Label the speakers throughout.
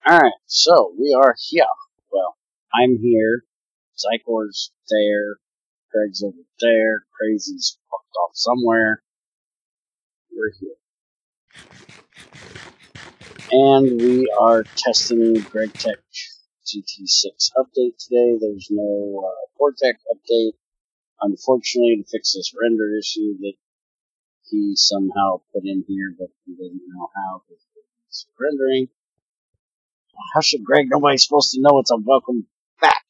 Speaker 1: Alright, so we are here. Well, I'm here. Zycor's there. Greg's over there. Crazy's fucked off somewhere. We're here. And we are testing GregTech GT6 update today. There's no Vortec update. Unfortunately, to fix this render issue that he somehow put in here, but he doesn't know how because it's rendering. How should Greg? Nobody's supposed to know it's a welcome back.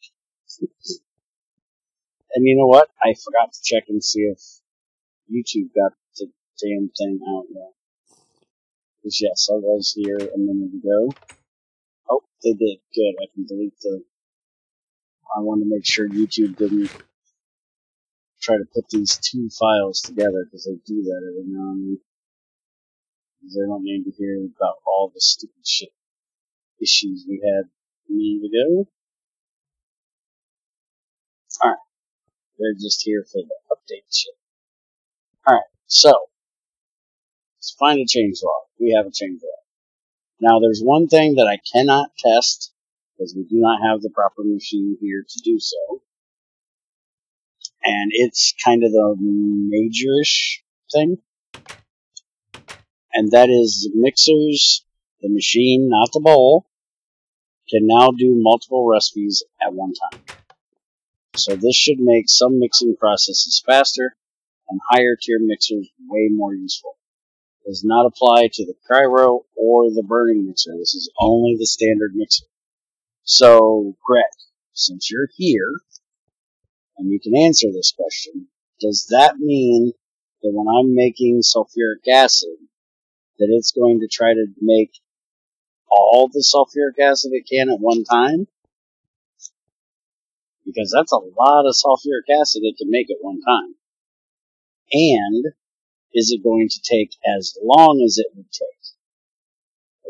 Speaker 1: And you know what? I forgot to check and see if YouTube got the damn thing out yet. Because yes, I was here a minute ago. Oh, they did. Good. I can delete the... I want to make sure YouTube didn't try to put these two files together, because they do that every now and then. They don't need to hear about all the stupid shit issues we had a minute ago. Alright. They're just here for the update shit. Alright, so let's find a changelog. We have a changelog. Now there's one thing that I cannot test, because we do not have the proper machine here to do so. And it's kind of the majorish thing. And that is mixers, the machine, not the bowl, can now do multiple recipes at one time. So this should make some mixing processes faster and higher tier mixers way more useful. It does not apply to the cryo or the burning mixer. This is only the standard mixer. So, Greg, since you're here, and you can answer this question, does that mean that when I'm making sulfuric acid, that it's going to try to make all the sulfuric acid it can at one time? Because that's a lot of sulfuric acid it can make at one time. And is it going to take as long as it would take?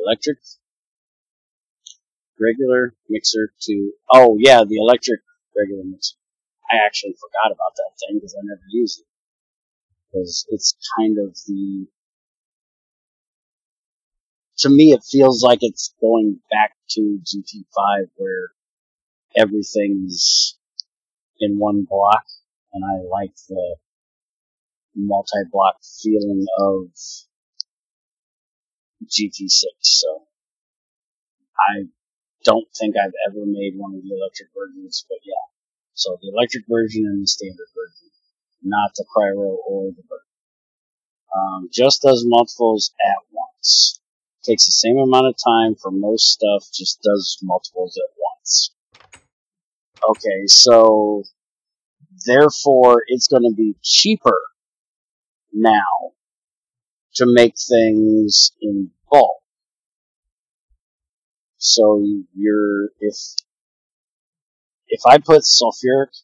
Speaker 1: Electric, regular mixer to... Oh, yeah, the electric regular mixer. I actually forgot about that thing because I never use it. Because it's kind of the... To me, it feels like it's going back to GT5 where everything's in one block, and I like the multi-block feeling of GT6, so I don't think I've ever made one of the electric versions, but yeah. So the electric version and the standard version, not the cryo or the burn. Just does multiples at once. Takes the same amount of time for most stuff, just does multiples at once. Okay, so therefore it's going to be cheaper now to make things in bulk. So if I put sulfuric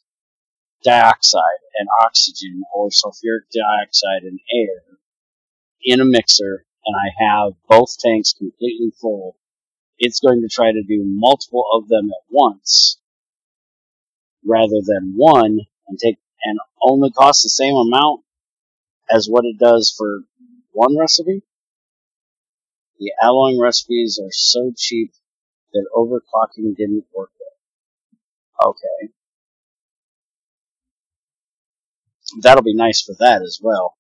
Speaker 1: dioxide and oxygen, or sulfuric dioxide and air in a mixer, and I have both tanks completely full, it's going to try to do multiple of them at once, rather than one, and only cost the same amount as what it does for one recipe. The alloying recipes are so cheap that overclocking didn't work there. Okay. That'll be nice for that as well.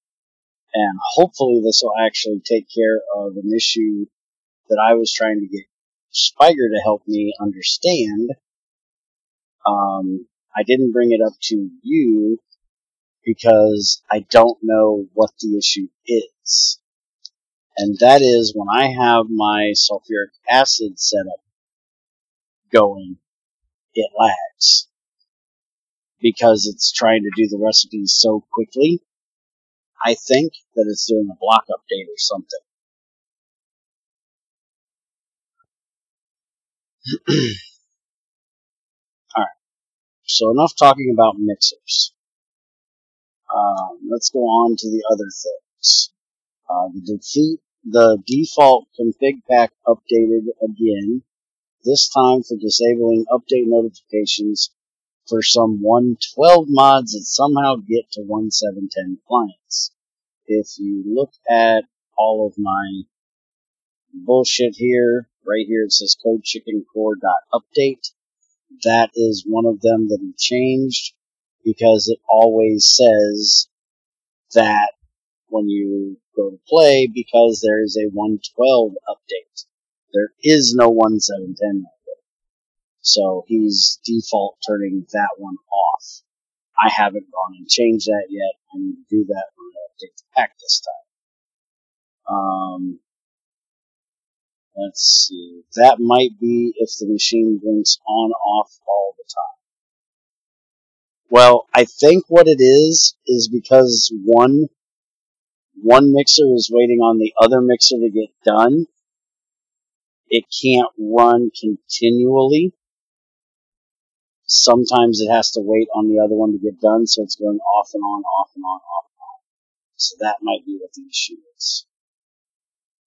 Speaker 1: And hopefully this will actually take care of an issue that I was trying to get Spiger to help me understand. I didn't bring it up to you because I don't know what the issue is. And that is when I have my sulfuric acid setup going, it lags. Because it's trying to do the recipes so quickly. I think that it's doing a block update or something. Alright. So enough talking about mixers. Let's go on to the other things. The default config pack updated again, this time for disabling update notifications for some 1.12 mods that somehow get to 1.7.10 clients. If you look at all of my bullshit here, Right here it says codechickencore.update. That is one of them that he changed because it always says that when you go to play, because there is a 112 update. There is no 1710 update. So he's default turning that one off. I haven't gone and changed that yet. I need to do that when I update the pack this time. Let's see. That might be if the machine blinks on off all the time. Well, I think what it is because one mixer is waiting on the other mixer to get done. It can't run continually. Sometimes it has to wait on the other one to get done, so it's going off and on, off and on, off and on. So that might be what the issue is.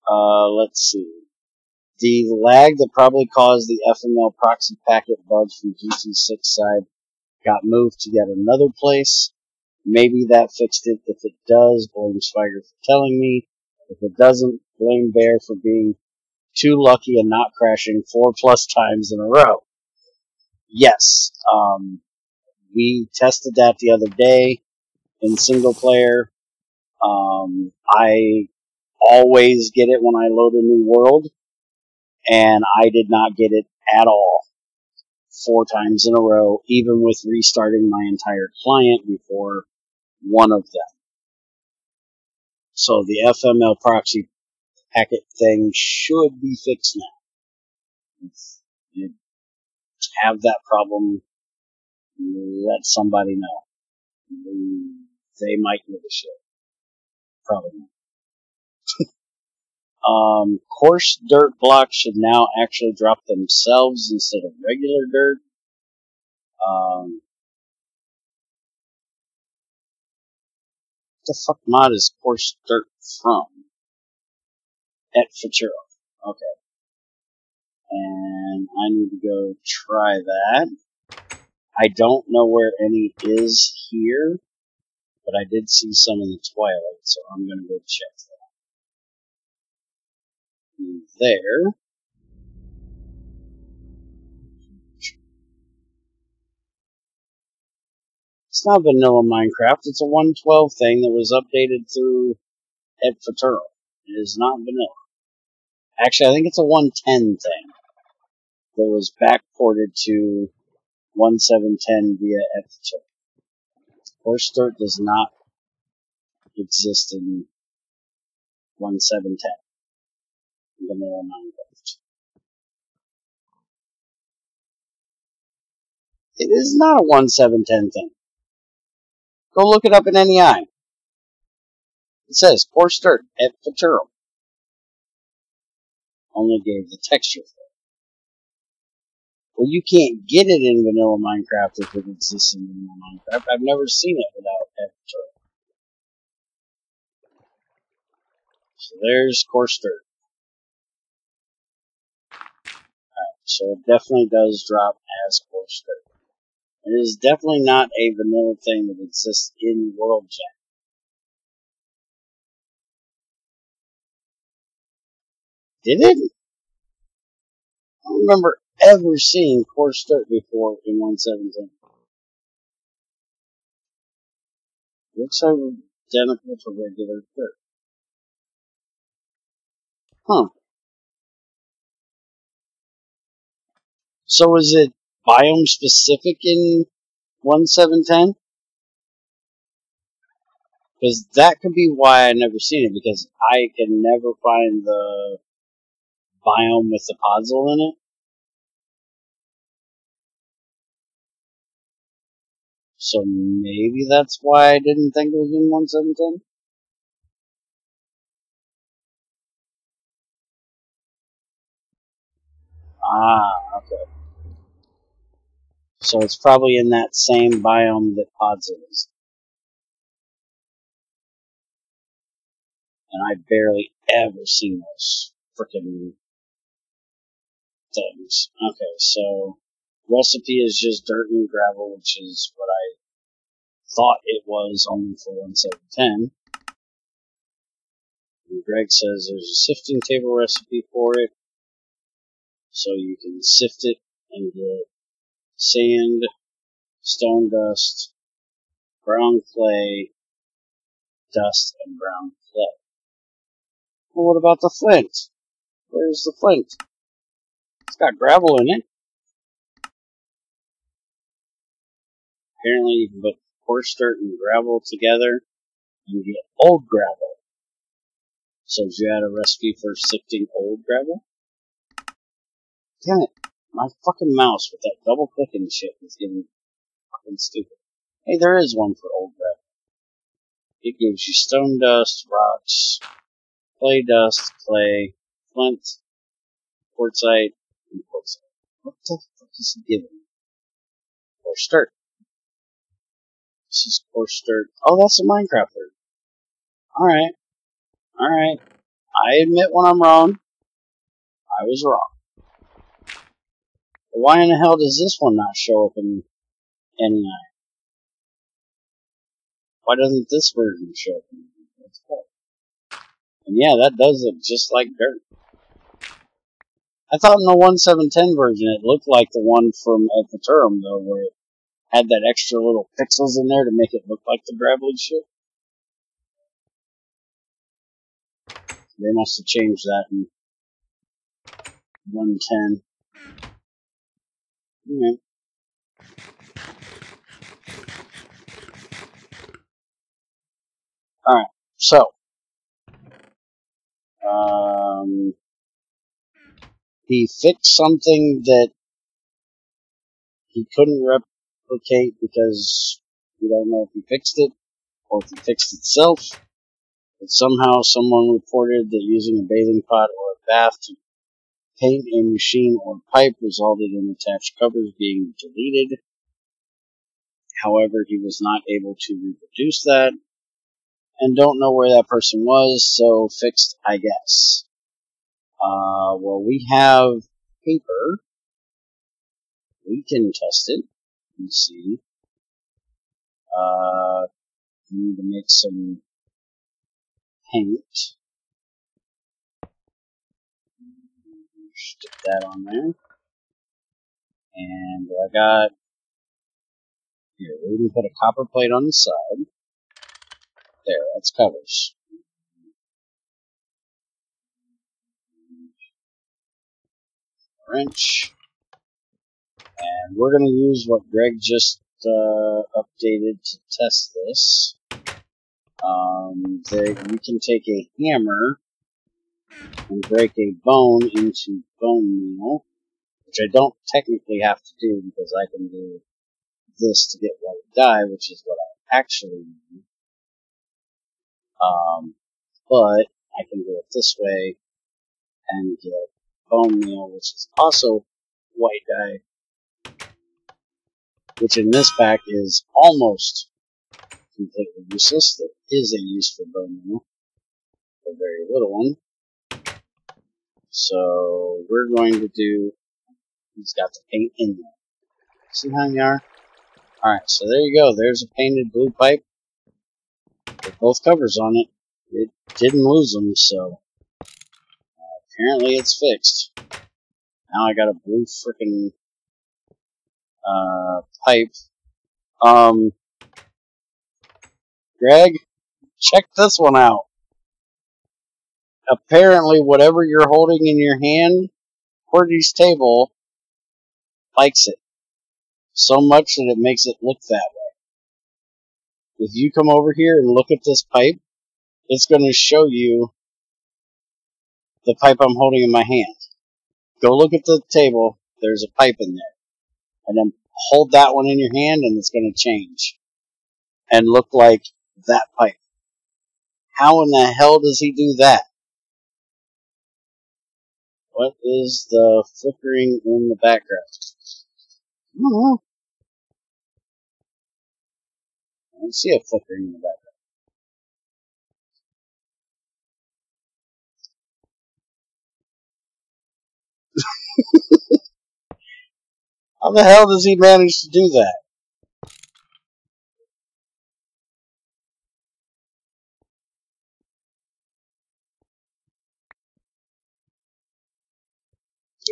Speaker 1: Let's see. The lag that probably caused the FML proxy packet bug from GT6 side got moved to yet another place. Maybe that fixed it. If it does, blame Spider for telling me. If it doesn't, blame Bear for being too lucky and not crashing 4+ times in a row. Yes, we tested that the other day in single player. I always get it when I load a new world, and I did not get it at all 4 times in a row, even with restarting my entire client before one of them. So the FML proxy packet thing should be fixed now. If you have that problem, let somebody know. They might give a shit. Probably not. Coarse dirt blocks should now actually drop themselves instead of regular dirt. What the fuck mod is coarse dirt from? At Futuro. Okay. And I need to go try that. I don't know where any is here, but I did see some in the twilight, so I'm going to go check that. And there. It's not vanilla Minecraft. It's a 112 thing that was updated through Ed Futuro. It is not vanilla. Actually, I think it's a 110 thing that was backported to 1710 via Ed Futuro. Coarse dirt does not exist in 1710 vanilla Minecraft. It is not a 1710 thing. Go look it up in NEI. It says coarse dirt at Futuro. Only gave the texture for it. Well, you can't get it in vanilla Minecraft if it exists in vanilla Minecraft. I've never seen it without at Futuro. So there's coarse dirt. Alright, so it definitely does drop as coarse dirt. It is definitely not a vanilla thing that exists in World Gen. Did it? I don't remember ever seeing coarse dirt before in 1710. Looks identical to regular dirt. Huh. So is it biome specific in 1710? Because that could be why I never seen it, because I can never find the biome with the podzol in it. So maybe that's why I didn't think it was in 1710? Ah, okay. So it's probably in that same biome that podzol is. And I barely ever seen those frickin' things. Okay, so recipe is just dirt and gravel, which is what I thought it was only for 1710. And Greg says there's a sifting table recipe for it. So you can sift it and get sand, stone dust, brown clay, dust, and brown clay. Well, what about the flint? Where's the flint? It's got gravel in it. Apparently you can put coarse dirt and gravel together and get old gravel. So did you add a recipe for sifting old gravel? Damn it. My fucking mouse with that double clicking shit is getting fucking stupid. Hey, there is one for old gravel. It gives you stone dust, rocks, clay dust, clay, flint, quartzite, and quartzite. What the fuck is he giving me? Coarse dirt. This is coarse dirt. Oh, that's a Minecraft dirt. Alright. Alright. I admit when I'm wrong. I was wrong. But why in the hell does this one not show up in NEI? Why doesn't this version show up in NEI? That's cool. And yeah, that does look just like dirt. I thought in the 1.7.10 version it looked like the one from Futurum, though, where it had that extra little pixels in there to make it look like the gravelly shit. They must have changed that in 1.10. Alright. Alright, so. He fixed something that he couldn't replicate because we don't know if he fixed it or if it fixed itself. But somehow someone reported that using a bathing pot or a bath to paint a machine or pipe resulted in attached covers being deleted. However, he was not able to reproduce that and don't know where that person was, so fixed, I guess. Well, we have paper. We can test it and see. We need to make some paint. Stick that on there. And I got here, we can put a copper plate on the side. There, that's covers. Wrench. And we're going to use what Greg just updated to test this. That you can take a hammer and break a bone into bone meal, which I don't technically have to do because I can do this to get white dye, which is what I actually need. But I can do it this way and get bone meal, which is also white dye, which in this pack is almost completely useless. There is a use for bone meal, a very little one. So we're going to do, he's got the paint in there. See how they are? Alright, so there you go. There's a painted blue pipe with both covers on it. It didn't lose them, so apparently it's fixed. Now I got a blue frickin' pipe. Greg, check this one out. Apparently whatever you're holding in your hand, Cordy's table likes it so much that it makes it look that way. If you come over here and look at this pipe, it's going to show you the pipe I'm holding in my hand. Go look at the table, there's a pipe in there. And then hold that one in your hand and it's going to change and look like that pipe. How in the hell does he do that? What is the flickering in the background? I don't know. I don't see a flickering in the background. How the hell does he manage to do that?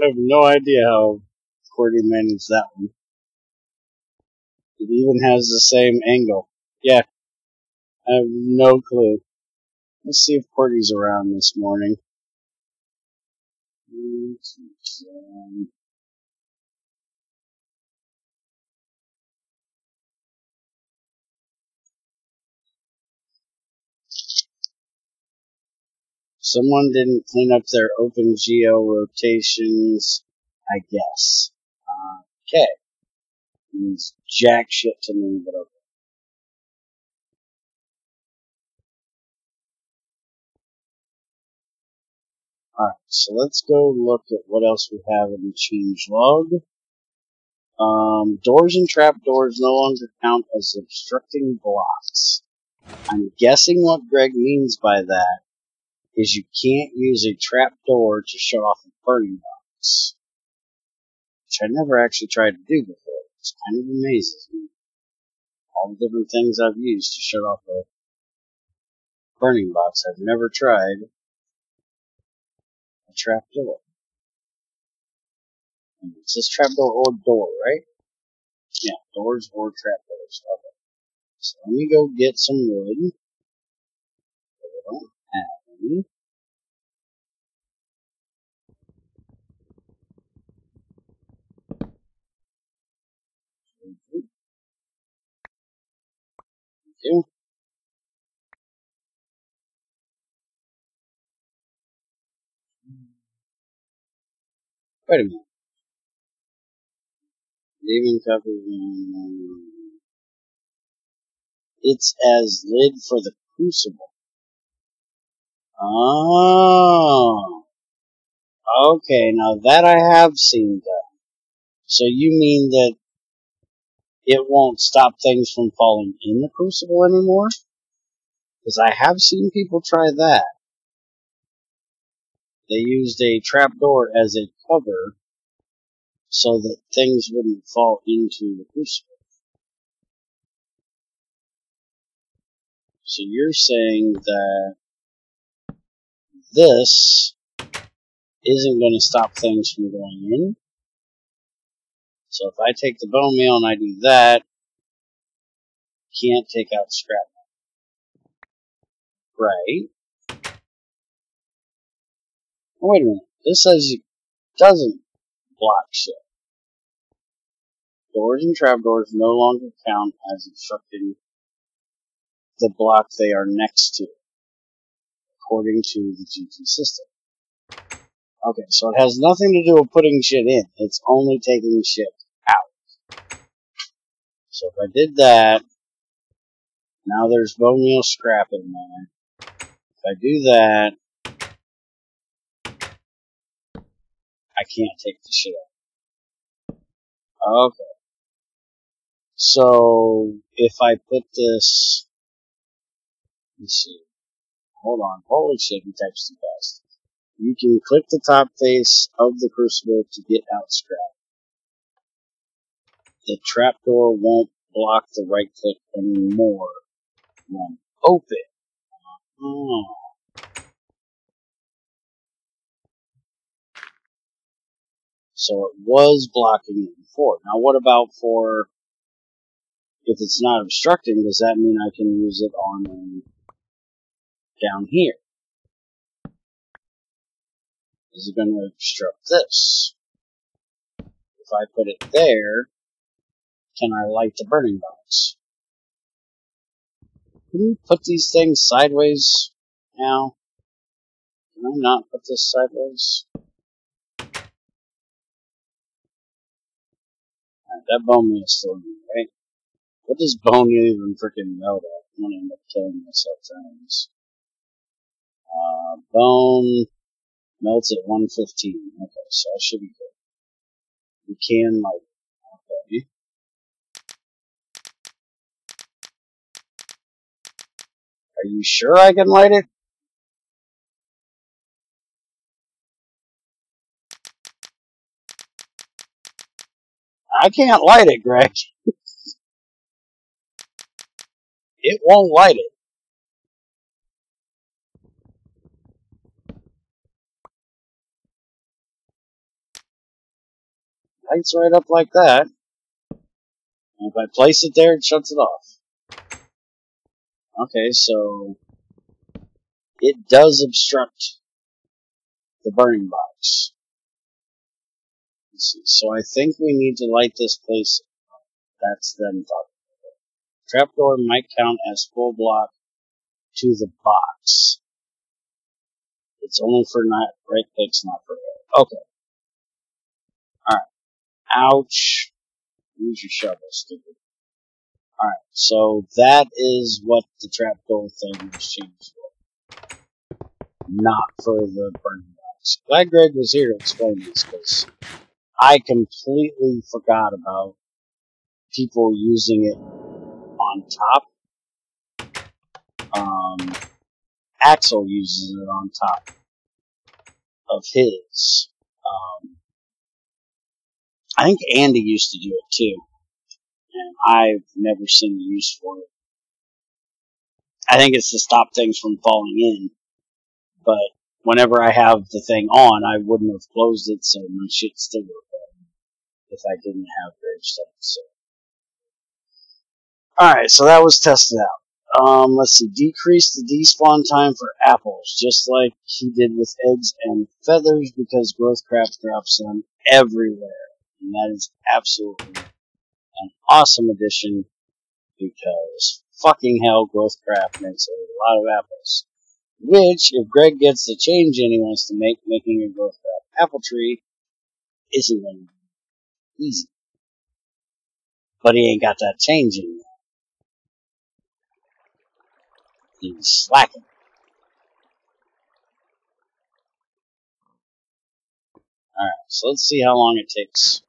Speaker 1: I have no idea how Cordy managed that one. It even has the same angle. Yeah, I have no clue. Let's see if Cordy's around this morning. Someone didn't clean up their OpenGL rotations, I guess. Okay. Means jack shit to me, but okay. Alright, so let's go look at what else we have in the change log. Doors and trapdoors no longer count as obstructing blocks. I'm guessing what Greg means by that is you can't use a trapdoor to shut off a burning box. Which I never actually tried to do before. It's kind of amazes me. All the different things I've used to shut off a burning box. I've never tried a trapdoor. It says trapdoor or door, right? Yeah, doors or trapdoors. Okay. So let me go get some wood. I don't have any. Thank you. Wait a minute. Leaving cover. It's as lid for the crucible. Oh. Okay, now that I have seen done. So you mean that it won't stop things from falling in the crucible anymore? Because I have seen people try that. They used a trapdoor as a cover so that things wouldn't fall into the crucible. So you're saying that this isn't going to stop things from going in? So if I take the bone meal and I do that, can't take out scrap. Right. Oh, wait a minute. This says it doesn't block shit. Doors and trapdoors no longer count as obstructing the block they are next to, according to the GT system. Okay, so it has nothing to do with putting shit in. It's only taking shit out. So if I did that, now there's bone meal scrap in there. If I do that, I can't take the shit out. Okay. So if I put this, let's see. Hold on. Holy shit, he types too fast. You can click the top face of the crucible to get out scrap. The trapdoor won't block the right click anymore when open. Oh. So it was blocking it before. Now what about for, if it's not obstructing, does that mean I can use it on down here? Is it going to obstruct this? If I put it there, can I light the burning box? Can you put these things sideways now? Can I not put this sideways? Alright, that bone meal is still in there, right? What does bone meal even freaking melt at? I'm gonna end up killing myself trying this. Bone melts at 115. Okay, so I should be good. We can light it. Okay. Are you sure I can light it? I can't light it, Greg. It won't light it. Lights right up like that. And if I place it there, it shuts it off. Okay, so it does obstruct the burning box. Let's see. So I think we need to light this place. That's them talking. Trapdoor might count as full block to the box. It's only for not right clicks, not for air. Okay. Alright. Ouch. Use your shovel, stupid. Alright, so that is what the trapdoor thing was changed for. Not for the burning box. Glad Greg was here to explain this, because I completely forgot about people using it on top. Axel uses it on top of his. I think Andy used to do it too, and I've never seen the use for it. I think it's to stop things from falling in, but whenever I have the thing on, I wouldn't have closed it, so my shit still would have if I didn't have gravestone. So, alright, so that was tested out. Let's see, decrease the despawn time for apples, just like he did with eggs and feathers, because growth craft drops them everywhere. And that is absolutely an awesome addition, because fucking hell, growth craft makes a lot of apples. Which, if Greg gets the change in he wants to make, making a growth craft apple tree isn't going to be easy. But he ain't got that change in yet. He's slacking. Alright, so let's see how long it takes.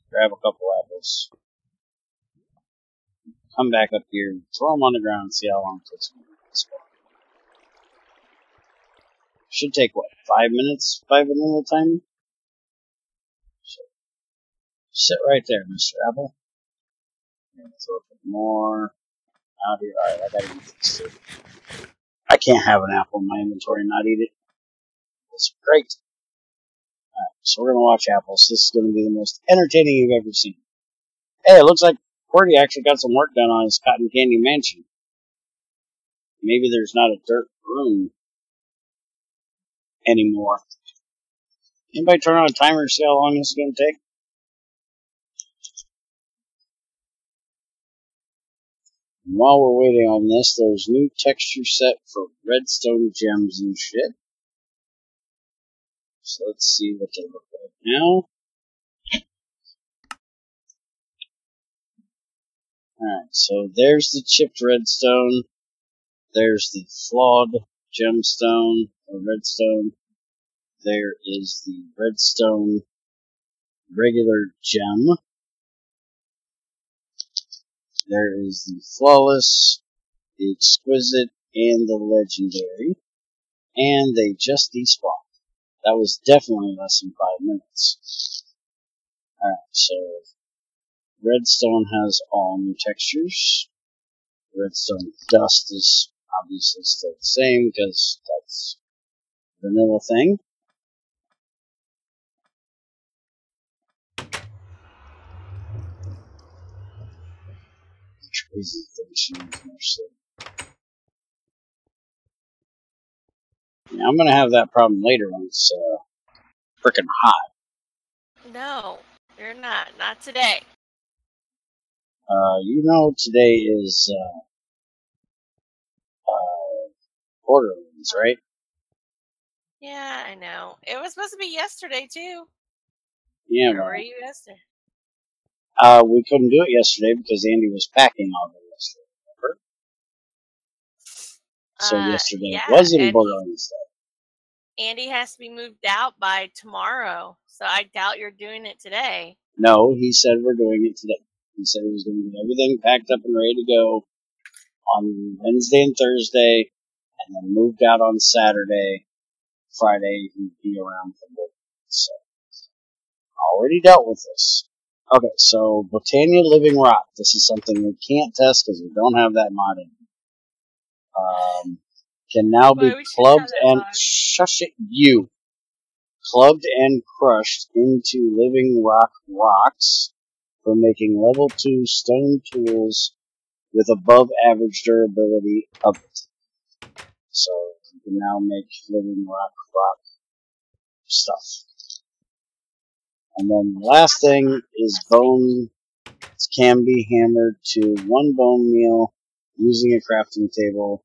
Speaker 1: Grab a couple apples. Come back up here, throw them on the ground, and see how long it takes me to spawn. Should take, what, 5 minutes? 5 minute time? So, sit right there, Mr. Apple. And throw a bit more out here. Alright, I gotta eat this too. I can't have an apple in my inventory and not eat it. That's great. Alright, so we're gonna watch apples. This is gonna be the most entertaining you've ever seen. Hey, it looks like Cordy actually got some work done on his cotton candy mansion. Maybe there's not a dirt room anymore. Anybody turn on a timer to see how long this is going to take? And while we're waiting on this, there's new texture set for redstone gems and shit. So let's see what they look like now. Alright, so there's the chipped redstone. There's the flawed gemstone, or redstone. There is the redstone regular gem. There is the flawless, the exquisite, and the legendary. And they just despawned. That was definitely less than 5 minutes. Alright, so redstone has all new textures. Redstone dust is obviously still the same, because that's the vanilla thing. Crazy thing she needs more sleep. Yeah, I'm gonna have that problem later when it's freaking hot.
Speaker 2: No, you're not. Not today.
Speaker 1: You know today is Borderlands, right?
Speaker 2: Yeah, I know. It was supposed to be yesterday too.
Speaker 1: Yeah,
Speaker 2: Where were you yesterday?
Speaker 1: we couldn't do it yesterday because Andy was packing all day yesterday, remember? So yesterday wasn't Borderlands Day.
Speaker 2: Andy has to be moved out by tomorrow, so I doubt you're doing it today.
Speaker 1: No, he said we're doing it today. He said he was going to get everything packed up and ready to go on Wednesday and Thursday, and then moved out on Saturday. Friday, he'd be around for both. So, already dealt with this. Okay, so Botania Living Rock. This is something we can't test because we don't have that mod in. Can now be clubbed and shush it, you. Plugged and crushed into living rock rocks for making level 2 stone tools with above average durability of it. So you can now make living rock stuff. And then the last thing is bone can be hammered to 1 bone meal using a crafting table.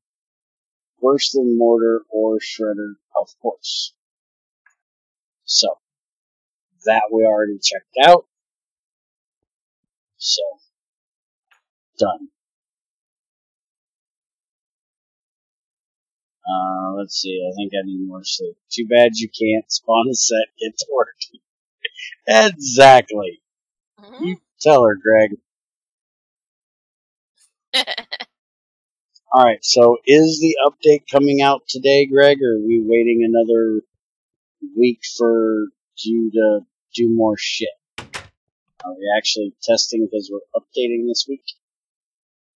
Speaker 1: Worse than mortar or shredder, of course. So that we already checked out. So done. Let's see, I think I need more sleep. Too bad you can't spawn a set, get to work. Exactly.
Speaker 2: Mm-hmm.
Speaker 1: You tell her, Greg. Alright, so is the update coming out today, Greg, or are we waiting another week for you to do more shit? Are we actually testing because we're updating this week?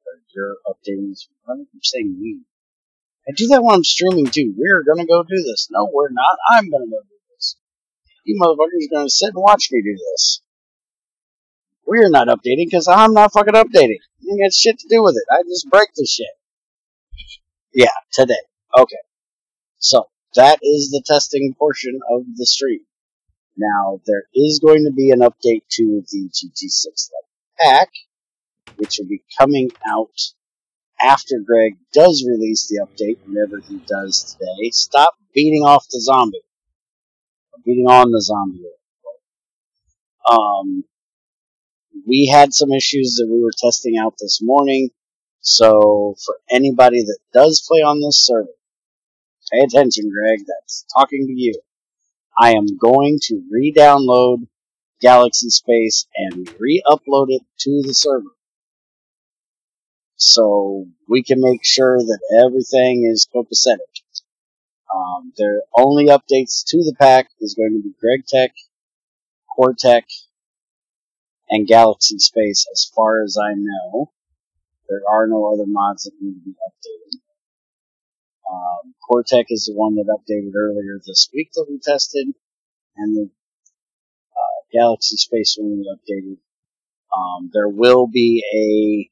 Speaker 1: Or you're updating this week? Why do you keep saying we? I do that when I'm streaming too. We're gonna go do this. No, we're not. I'm gonna go do this. You motherfuckers are gonna sit and watch me do this. We're not updating because I'm not fucking updating. You ain't got shit to do with it. I just break the shit. Yeah, today. Okay. So, that is the testing portion of the stream. Now, there is going to be an update to the GT6 Lite pack, which will be coming out after Greg does release the update, whenever he does today. Stop beating off the zombie. Or beating on the zombie. We had some issues that we were testing out this morning, so for anybody that does play on this server, pay attention, Greg, that's talking to you. I am going to re-download Galaxy Space and re-upload it to the server, so we can make sure that everything is copacetic. Their only updates to the pack is going to be Greg Tech, Core Tech, and Galaxy Space, as far as I know. There are no other mods that need to be updated. Core Tech is the one that updated earlier this week that we tested, and the Galaxy Space one we updated. There will be a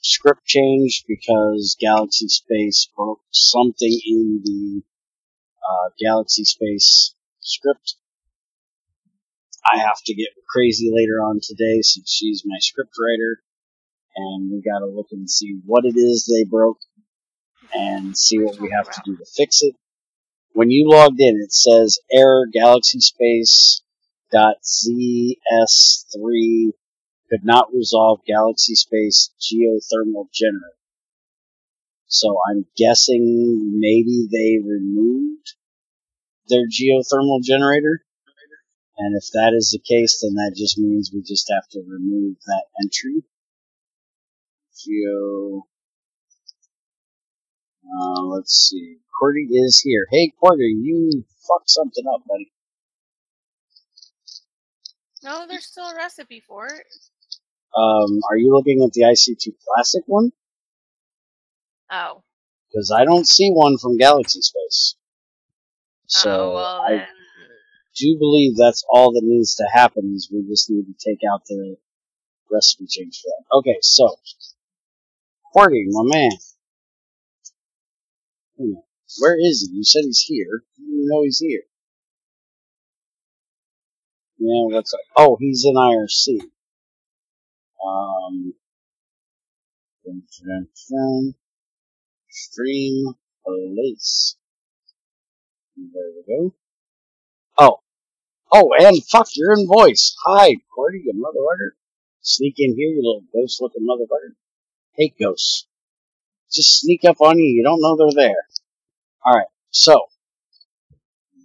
Speaker 1: script change because Galaxy Space broke something in the Galaxy Space script. I have to get crazy later on today since she's my script writer, and we gotta look and see what it is they broke and see what we have to do to fix it. When you logged in, it says error Galaxy Space .zs3 could not resolve Galaxy Space geothermal generator. So I'm guessing maybe they removed their geothermal generator. And if that is the case, then that just means we just have to remove that entry. Let's see. Cordy is here. Hey, Cordy, you fucked something up, buddy.
Speaker 2: No, there's still a recipe for it.
Speaker 1: Are you looking at the IC2 Classic one?
Speaker 2: Oh.
Speaker 1: Because I don't see one from Galaxy Space. So I do believe that's all that needs to happen is we just need to take out the recipe change for that. Okay, so Cordy, my man. Where is he? You said he's here. You didn't know he's here. Yeah, what's up? Oh, he's in IRC. Stream police. There we go. Oh, and fuck, you're in voice. Hi, Cordy, you motherfucker. Sneak in here, you little ghost-looking motherfucker. Hate ghosts. Just sneak up on you. You don't know they're there. Alright, so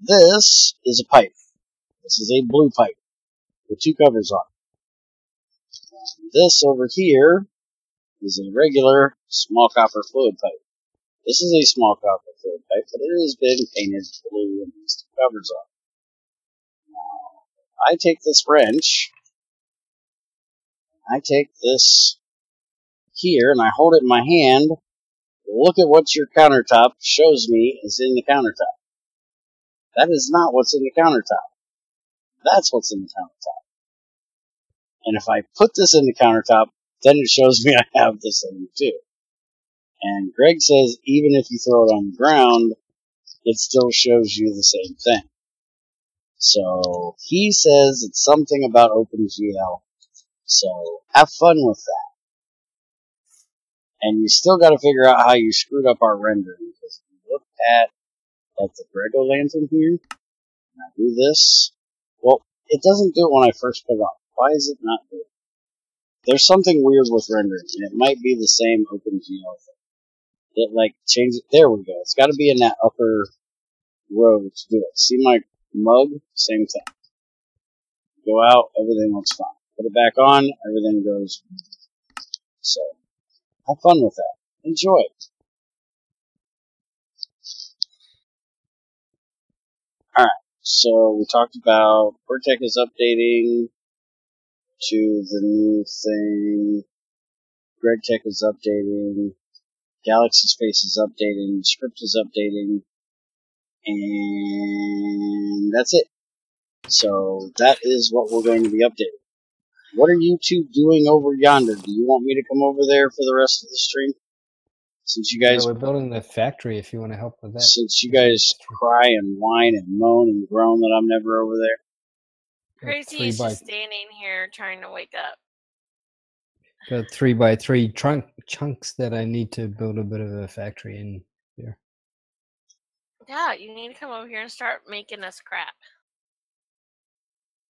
Speaker 1: this is a pipe. This is a blue pipe with 2 covers on it. And this over here is a regular small copper fluid pipe. This is a small copper fluid pipe, but it has been painted blue and these 2 covers on it. Now, I take this wrench, I take this here, and I hold it in my hand look at what your countertop shows me is in the countertop. That is not what's in the countertop. That's what's in the countertop. And if I put this in the countertop, then it shows me I have this thing too. And Greg says even if you throw it on the ground, it still shows you the same thing. So he says it's something about OpenGL. So have fun with that. And you still got to figure out how you screwed up our rendering. Because if you look at like the Grego lantern here, and I do this, well, it doesn't do it when I first put it on. Why is it not doing it? There's something weird with rendering, and it might be the same OpenGL thing. It like changes. There we go. It's got to be in that upper row to do it. See my mug? Same thing. Go out, everything looks fine. Put it back on, everything goes. So, have fun with that. Enjoy it. Alright, so we talked about Cortec is updating to the new thing. GregTech is updating. Galaxy Space is updating. Script is updating. And that's it. So that is what we're going to be updating. What are you two doing over yonder? Do you want me to come over there for the rest of the stream? Since you guys,
Speaker 3: we're building the factory if you want to help with that.
Speaker 1: Since you guys cry and whine and moan and groan that I'm never over there.
Speaker 2: Crazy is just standing here trying to wake up.
Speaker 3: Got 3x3 chunks that I need to build a bit of a factory in there.
Speaker 2: Yeah, you need to come over here and start making us crap.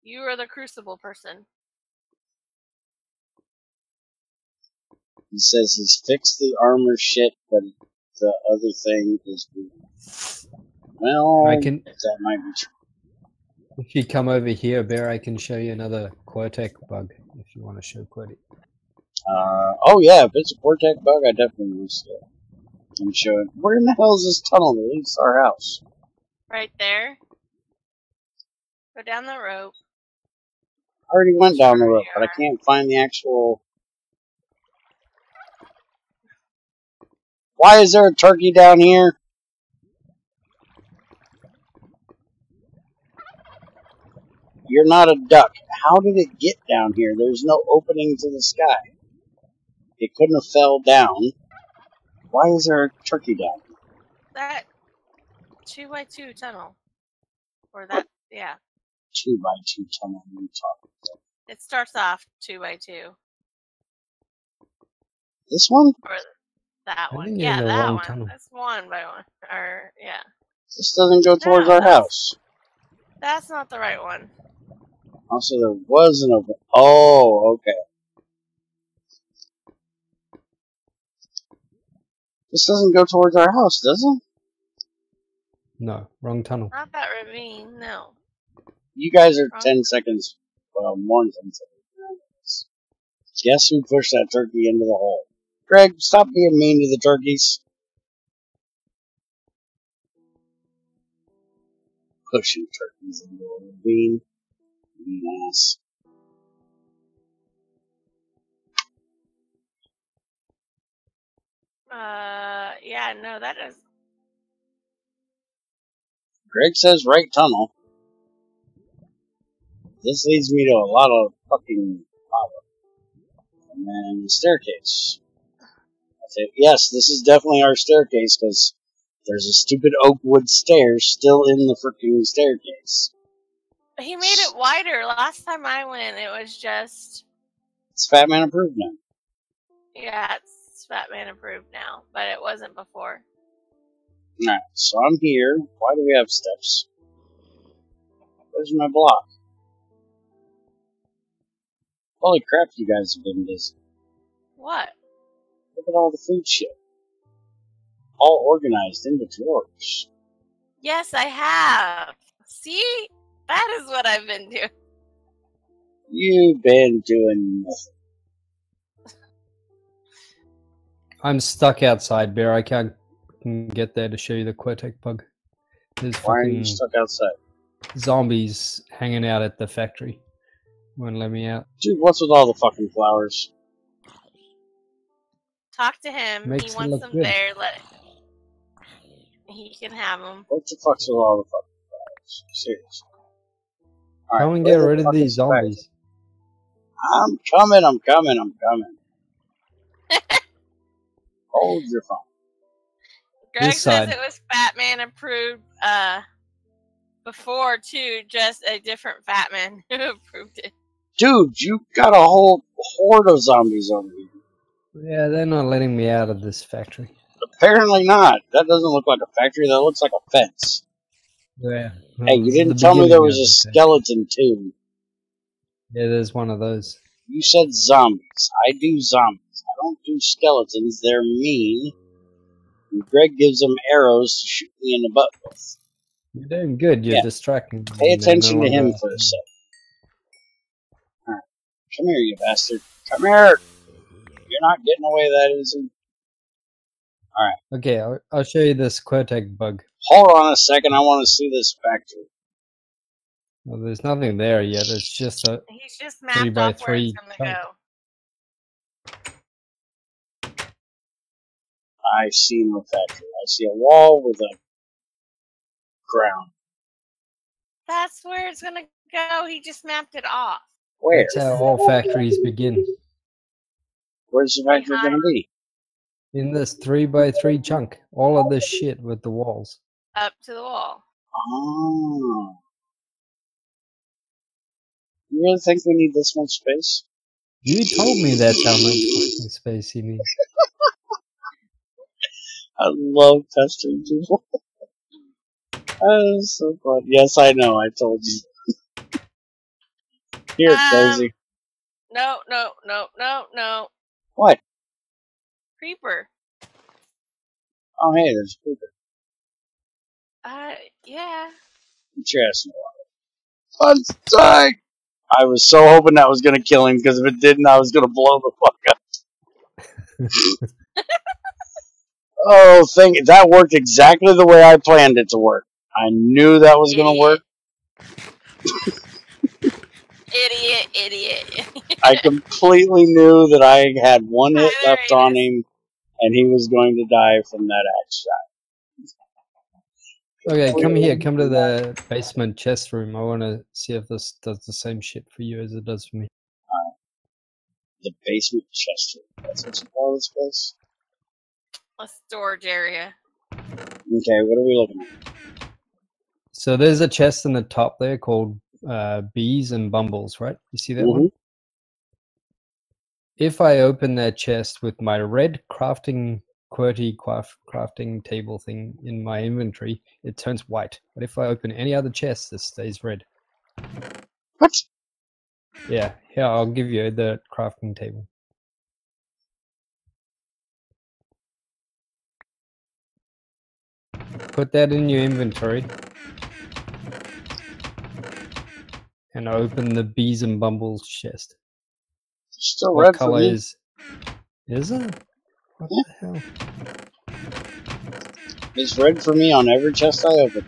Speaker 2: You are the crucible person.
Speaker 1: He says he's fixed the armor shit, but the other thing is weird. Well, that might be true.
Speaker 3: If you come over here, Bear, I can show you another Cortec bug if you want to show Cortec.
Speaker 1: Oh yeah, if it's a Cortec bug, I definitely want to see it. I'm showing. Where in the hell is this tunnel that leads to our house?
Speaker 2: Right there. Go down the rope.
Speaker 1: I already went down the rope, but I can't find the actual... Why is there a turkey down here? You're not a duck. How did it get down here? There's no opening to the sky. It couldn't have fell down. Why is there a turkey down here?
Speaker 2: That 2x2 tunnel. Or that, yeah.
Speaker 1: 2x2 tunnel. What are you talking about?
Speaker 2: It starts off 2x2.
Speaker 1: This one?
Speaker 2: Or that one. Yeah, that one. Tunnel. That's 1 by 1. Or, yeah.
Speaker 1: This doesn't go towards our house.
Speaker 2: That's not the right one.
Speaker 1: Also, there was an open... Oh, okay. This doesn't go towards our house, does it?
Speaker 3: No, wrong tunnel.
Speaker 2: Not that ravine, no.
Speaker 1: You guys are 10 seconds, well, more than 10 seconds. Guess who pushed that turkey into the hole? Greg, stop being mean to the turkeys. Pushing turkeys into a ravine. Mean ass.
Speaker 2: Yeah, no, that is...
Speaker 1: Greg says right tunnel. This leads me to a lot of fucking power. And then the staircase. I say, yes, this is definitely our staircase, because there's a stupid oak wood stairs still in the freaking staircase.
Speaker 2: He made it wider. Last time I went, it was just...
Speaker 1: It's Fat Man approved now.
Speaker 2: Yeah, it's Fat Man approved now, but it wasn't before.
Speaker 1: Alright, so I'm here. Why do we have steps? Where's my block? Holy crap, you guys have been busy.
Speaker 2: What?
Speaker 1: Look at all the food shit. All organized into drawers.
Speaker 2: Yes, I have. See? That is what I've been doing.
Speaker 1: You've been doing nothing.
Speaker 3: I'm stuck outside, Bear. I can't get there to show you the Cortec bug. There's
Speaker 1: Why are you stuck outside?
Speaker 3: Zombies hanging out at the factory. Won't let me out.
Speaker 1: Dude, what's with all the fucking flowers?
Speaker 2: Talk to him.
Speaker 3: Makes
Speaker 2: He
Speaker 3: it
Speaker 2: wants
Speaker 3: look
Speaker 2: them
Speaker 3: good.
Speaker 2: there. He can have them.
Speaker 1: What the fuck's with all the fucking fires? Seriously. All
Speaker 3: Come
Speaker 1: right,
Speaker 3: and
Speaker 1: where
Speaker 3: get
Speaker 1: the
Speaker 3: rid of
Speaker 1: fuck
Speaker 3: these
Speaker 1: is the fire?
Speaker 3: zombies.
Speaker 1: I'm coming. I'm coming. I'm coming. Hold your phone.
Speaker 2: Greg
Speaker 3: This
Speaker 2: says
Speaker 3: side.
Speaker 2: it was Fat Man approved before too, just a different Fat Man who approved it.
Speaker 1: Dude, you got a whole horde of zombies over here.
Speaker 3: Yeah, they're not letting me out of this factory.
Speaker 1: Apparently not. That doesn't look like a factory. That looks like a fence.
Speaker 3: Yeah.
Speaker 1: Hey, you
Speaker 3: this is the
Speaker 1: didn't tell me there
Speaker 3: beginning
Speaker 1: was
Speaker 3: of
Speaker 1: a
Speaker 3: the factory.
Speaker 1: skeleton too.
Speaker 3: Yeah, there's one of those.
Speaker 1: You said zombies. I do zombies. I don't do skeletons. They're mean. And Greg gives them arrows to shoot me in the butt with.
Speaker 3: You're doing good. You're
Speaker 1: Yeah.
Speaker 3: distracting them.
Speaker 1: Pay
Speaker 3: and they're
Speaker 1: attention
Speaker 3: no
Speaker 1: to him
Speaker 3: longer-
Speaker 1: for a second. Alright. Come here, you bastard. Come here! You're not getting away that easy.
Speaker 3: Okay, I'll show you this Quotec bug.
Speaker 1: Hold on a second. I want to see this factory.
Speaker 3: Well, there's nothing there yet. It's just a
Speaker 2: He's just
Speaker 3: 3
Speaker 2: mapped
Speaker 3: by
Speaker 2: off where it's
Speaker 3: 3
Speaker 2: going to
Speaker 3: chunk.
Speaker 2: go.
Speaker 1: I see no factory. I see a wall with a ground.
Speaker 2: That's where it's going to go. He just mapped it off.
Speaker 1: Where?
Speaker 3: That's how all factories begin.
Speaker 1: Where's the factory going to be?
Speaker 3: In this 3 by 3 chunk. All of this shit with the walls.
Speaker 2: Up to the wall.
Speaker 1: Oh. You really think we need this much space?
Speaker 3: You told me that's how much fucking space you need.
Speaker 1: I love pestering people. That is so fun. Yes, I know. I told you. Here, Daisy.
Speaker 2: No.
Speaker 1: What?
Speaker 2: Creeper.
Speaker 1: Oh, hey, there's a creeper.
Speaker 2: Yeah.
Speaker 1: Get your ass in the water. Fun I was so hoping that was going to kill him, because if it didn't, I was going to blow the fuck up. Oh, that worked exactly the way I planned it to work. I knew that was going to work.
Speaker 2: Idiot.
Speaker 1: I completely knew that I had one hit
Speaker 2: There
Speaker 1: left
Speaker 2: he
Speaker 1: on
Speaker 2: is.
Speaker 1: him, and he was going to die from that axe shot.
Speaker 3: Okay, come here. Come to the basement chest room. I want to see if this does the same shit for you as it does for me.
Speaker 1: The basement chest room. That's what you call this place?
Speaker 2: A storage area.
Speaker 1: Okay, what are we looking at?
Speaker 3: So there's a chest in the top there called bees and bumbles, right? You see that one? If I open that chest with my red crafting crafting table thing in my inventory, it turns white. But if I open any other chest, it stays red.
Speaker 1: What?
Speaker 3: Yeah, here, I'll give you the crafting table. Put that in your inventory. And open the bees and bumbles chest.
Speaker 1: Still
Speaker 3: What
Speaker 1: red for
Speaker 3: color
Speaker 1: me.
Speaker 3: is it? What the hell?
Speaker 1: It's red for me on every chest I open.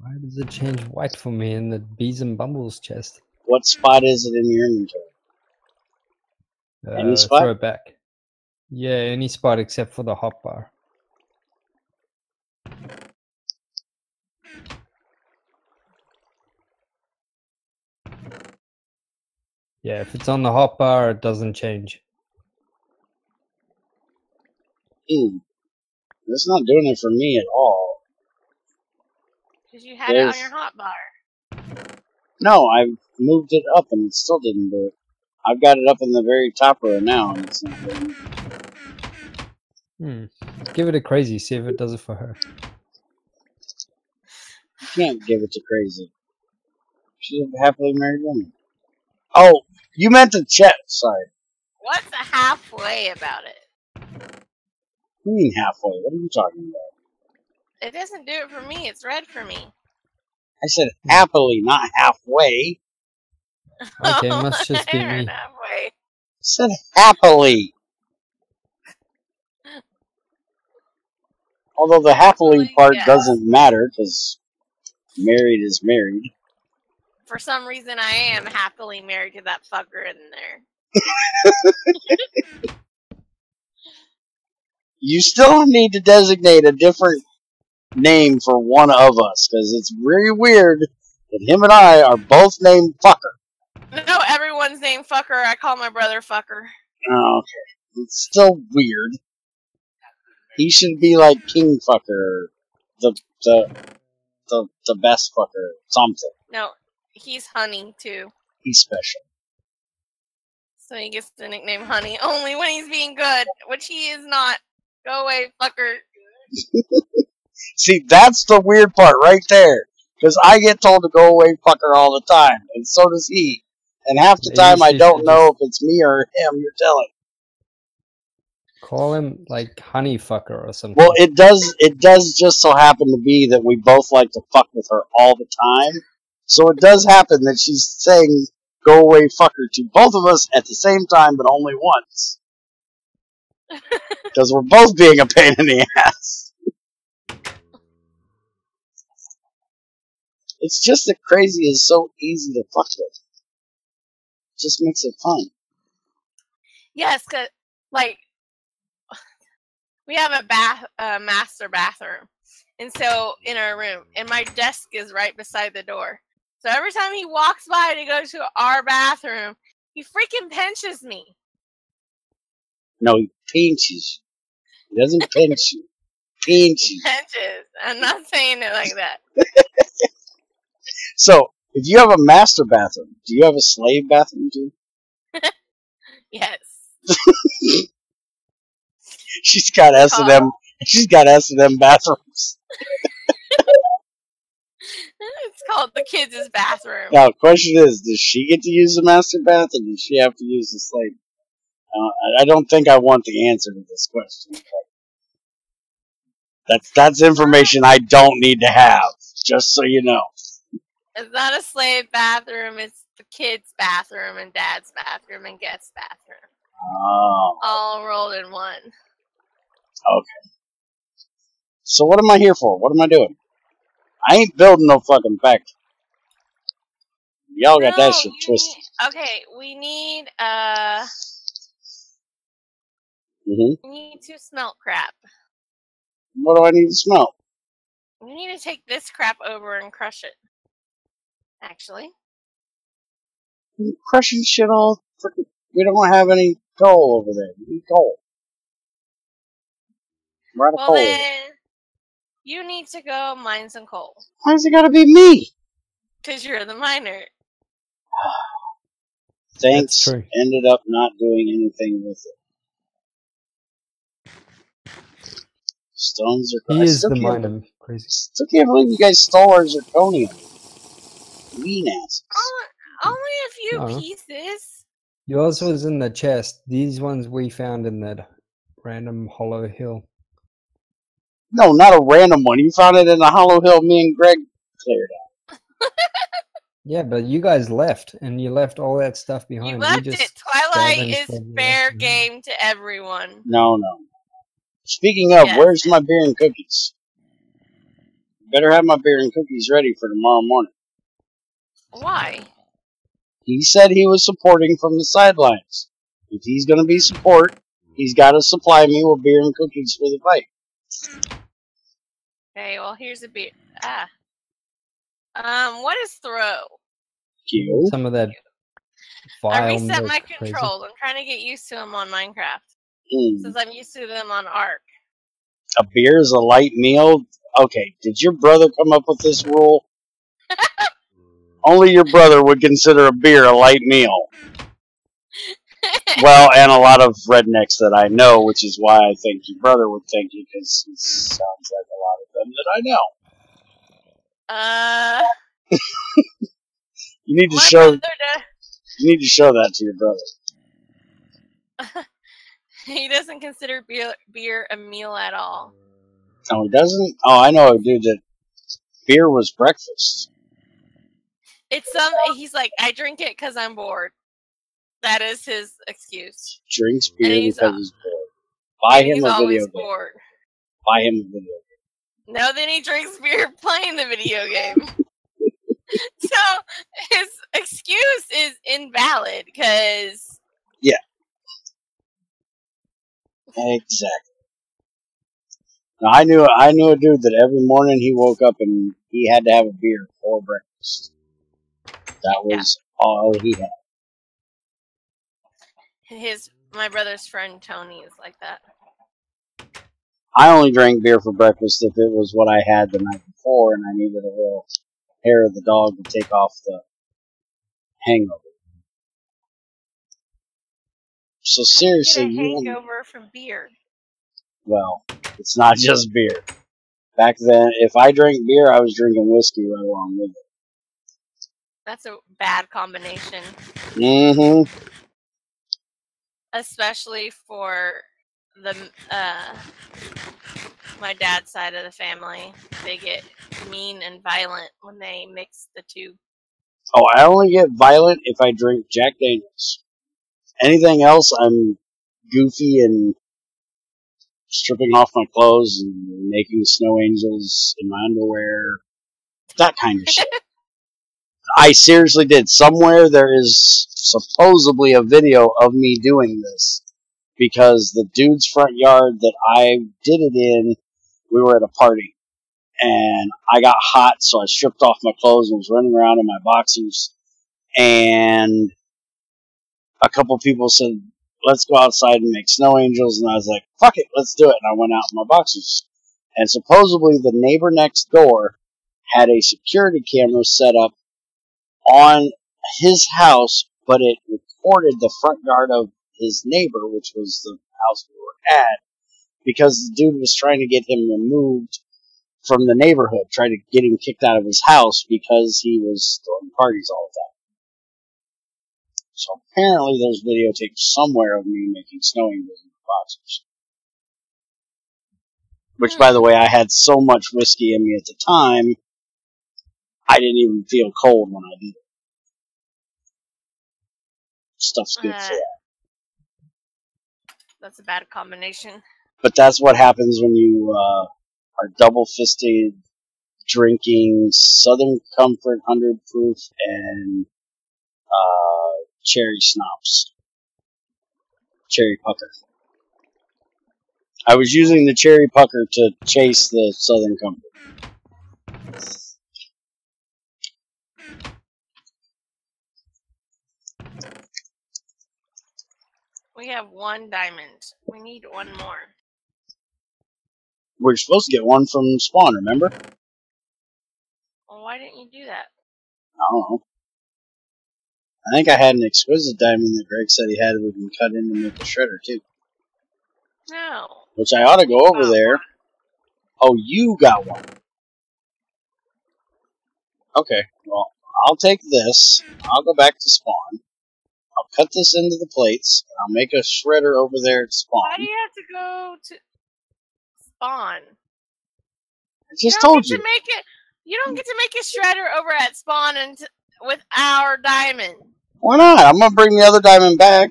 Speaker 3: Why does it change white for me in the bees and bumbles chest?
Speaker 1: What spot is it in your inventory? Any spot?
Speaker 3: Throw it back. Yeah, any spot except for the hotbar. Yeah, if it's on the hotbar, it doesn't change.
Speaker 1: That's not doing it for me at all.
Speaker 2: Because you had it on your hotbar.
Speaker 1: No, I moved it up and it still didn't do it. I've got it up in the very top row now and it's not doing it.
Speaker 3: Give it a crazy, see if it does it for her.
Speaker 1: You can't give it to Crazy. She's a happily married woman. Oh, you meant the chest. Sorry.
Speaker 2: What's the halfway about it?
Speaker 1: What do you mean halfway? What are you talking about?
Speaker 2: It doesn't do it for me. It's red for me.
Speaker 1: I said happily, not halfway.
Speaker 3: Okay, must just be me.
Speaker 2: Halfway.
Speaker 1: I said happily. Although the happily part doesn't matter, because married is married.
Speaker 2: For some reason, I am happily married to that fucker in there.
Speaker 1: You still need to designate a different name for one of us, because it's really weird that him and I are both named Fucker.
Speaker 2: No, everyone's named Fucker. I call my brother Fucker.
Speaker 1: Oh, okay. It's still weird. He should be like King Fucker, the best fucker, something.
Speaker 2: No, he's Honey, too.
Speaker 1: He's special.
Speaker 2: So he gets the nickname Honey only when he's being good, which he is not. Go away, fucker.
Speaker 1: See, that's the weird part right there. Because I get told to go away, fucker, all the time. And so does he. And half the time I don't know if it's me or him you're telling.
Speaker 3: Call him like Honey Fucker or something.
Speaker 1: Well, it does just so happen to be that we both like to fuck with her all the time. So it does happen that she's saying go away, fucker, to both of us at the same time, but only once. Because we're both being a pain in the ass. It's just that crazy is so easy to fuck with. It just makes it fun.
Speaker 2: Yes, cause like we have a master bathroom, and so in our room, and my desk is right beside the door. So every time he walks by to go to our bathroom, he freaking pinches me.
Speaker 1: No, he pinches. He doesn't pinch you. Pinches.
Speaker 2: Pinches. I'm not saying it like that.
Speaker 1: So, if you have a master bathroom, do you have a slave bathroom too?
Speaker 2: Yes.
Speaker 1: She's got S&M. She's got S&M bathrooms.
Speaker 2: It's called the kids' bathroom.
Speaker 1: Now, the question is, does she get to use the master bath, or does she have to use the slave? I don't think I want the answer to this question. That's information I don't need to have, just so you know.
Speaker 2: It's not a slave bathroom. It's the kids' bathroom and dad's bathroom and guest bathroom.
Speaker 1: Oh.
Speaker 2: All rolled in one.
Speaker 1: Okay. So what am I here for? What am I doing? I ain't building no fucking factory. Y'all got that shit twisted.
Speaker 2: Okay, we need
Speaker 1: Mm-hmm.
Speaker 2: we need to smelt crap.
Speaker 1: What do I need to smell?
Speaker 2: We need to take this crap over and crush it. Actually.
Speaker 1: I'm crushing shit all freaking. We don't have any coal over there. We need coal. We're out of coal.
Speaker 2: Then you need to go mine some coal.
Speaker 1: Why does it gotta be me?
Speaker 2: Because you're the miner.
Speaker 1: Thanks. Ended up not doing anything with it. Stones are.
Speaker 3: He is the miner. Crazy.
Speaker 1: Still can't believe you guys stole our zirconium. Mean asses.
Speaker 2: Only a few pieces.
Speaker 3: Yours was in the chest. These ones we found in that random hollow hill.
Speaker 1: No, not a random one. You found it in a hollow hill me and Greg cleared out.
Speaker 3: Yeah, but you guys left, and you left all that stuff behind.
Speaker 2: You left it. Twilight is fair game to everyone.
Speaker 1: No. Speaking of, where's my beer and cookies? Better have my beer and cookies ready for tomorrow morning.
Speaker 2: Why?
Speaker 1: He said he was supporting from the sidelines. If he's going to be support, he's got to supply me with beer and cookies for the fight.
Speaker 2: Okay, well, here's a beer. What is throw?
Speaker 1: Q.
Speaker 3: Some of that.
Speaker 2: I reset my controls. I'm trying to get used to them on Minecraft. Since I'm used to them on Ark.
Speaker 1: A beer is a light meal? Okay, did your brother come up with this rule? Only your brother would consider a beer a light meal. Well, and a lot of rednecks that I know, which is why I think your brother would think it, because he sounds like a lot of them that I know. You need to show. You need to show that to your brother.
Speaker 2: He doesn't consider beer a meal at all.
Speaker 1: No, he doesn't? Oh, I know a dude that beer was breakfast.
Speaker 2: He's like, I drink it because I'm bored. That is his excuse.
Speaker 1: Drinks beer because he's bored. Buy him a video game.
Speaker 2: Bored.
Speaker 1: Buy him a video game.
Speaker 2: No, then he drinks beer playing the video game. So his excuse is invalid because.
Speaker 1: Yeah. Exactly. Now, I knew a dude that every morning he woke up and he had to have a beer for breakfast. That was all he had.
Speaker 2: My brother's friend Tony is like that.
Speaker 1: I only drank beer for breakfast if it was what I had the night before and I needed a little hair of the dog to take off the hangover. So seriously,
Speaker 2: How do you get a hangover from beer?
Speaker 1: Well, it's not just beer. Back then, if I drank beer, I was drinking whiskey right along with it.
Speaker 2: That's a bad combination.
Speaker 1: Mm-hmm.
Speaker 2: Especially for the my dad's side of the family. They get mean and violent when they mix the two.
Speaker 1: Oh, I only get violent if I drink Jack Daniels. Anything else, I'm goofy and stripping off my clothes and making snow angels in my underwear. That kind of shit. I seriously did. Somewhere there is supposedly a video of me doing this. Because the dude's front yard that I did it in, we were at a party. And I got hot, so I stripped off my clothes and was running around in my boxers. And a couple people said, let's go outside and make snow angels. And I was like, fuck it, let's do it. And I went out in my boxers. And supposedly the neighbor next door had a security camera set up on his house, but it recorded the front yard of his neighbor, which was the house we were at, because the dude was trying to get him removed from the neighborhood, trying to get him kicked out of his house because he was throwing parties all the time. So apparently there's videotape somewhere of me making snow angels in boxers. Which, by the way, I had so much whiskey in me at the time, I didn't even feel cold when I did it. Stuff's good for that.
Speaker 2: That's a bad combination.
Speaker 1: But that's what happens when you are double-fisted drinking Southern Comfort 100 proof and cherry schnapps. Cherry pucker. I was using the cherry pucker to chase the Southern Comfort.
Speaker 2: We have one diamond. We need one more.
Speaker 1: We're supposed to get one from Spawn, remember?
Speaker 2: Well, why didn't you do that?
Speaker 1: I don't know. I think I had an exquisite diamond that Greg said he had that we can cut in to make a shredder, too.
Speaker 2: No.
Speaker 1: Which I ought to go over there.
Speaker 2: One.
Speaker 1: Oh, you got one. Okay, well, I'll take this. I'll go back to Spawn. I'll cut this into the plates. And I'll make a shredder over there at Spawn.
Speaker 2: Why do you have to go to Spawn?
Speaker 1: I just told you.
Speaker 2: You don't get to make a shredder over at Spawn with our diamond.
Speaker 1: Why not? I'm going to bring the other diamond back.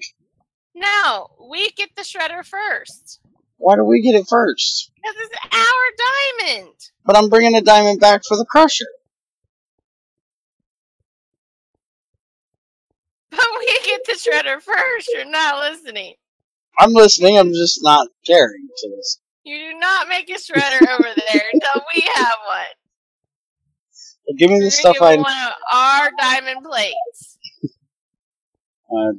Speaker 2: No, we get the shredder first.
Speaker 1: Why do we get it first?
Speaker 2: Because it's our diamond.
Speaker 1: But I'm bringing the diamond back for the crusher.
Speaker 2: But we get the shredder first. You're not listening.
Speaker 1: I'm listening. I'm just not caring to listen.
Speaker 2: You do not make a shredder over there until we have one.
Speaker 1: Well, give me the stuff I need.
Speaker 2: One of our diamond plates.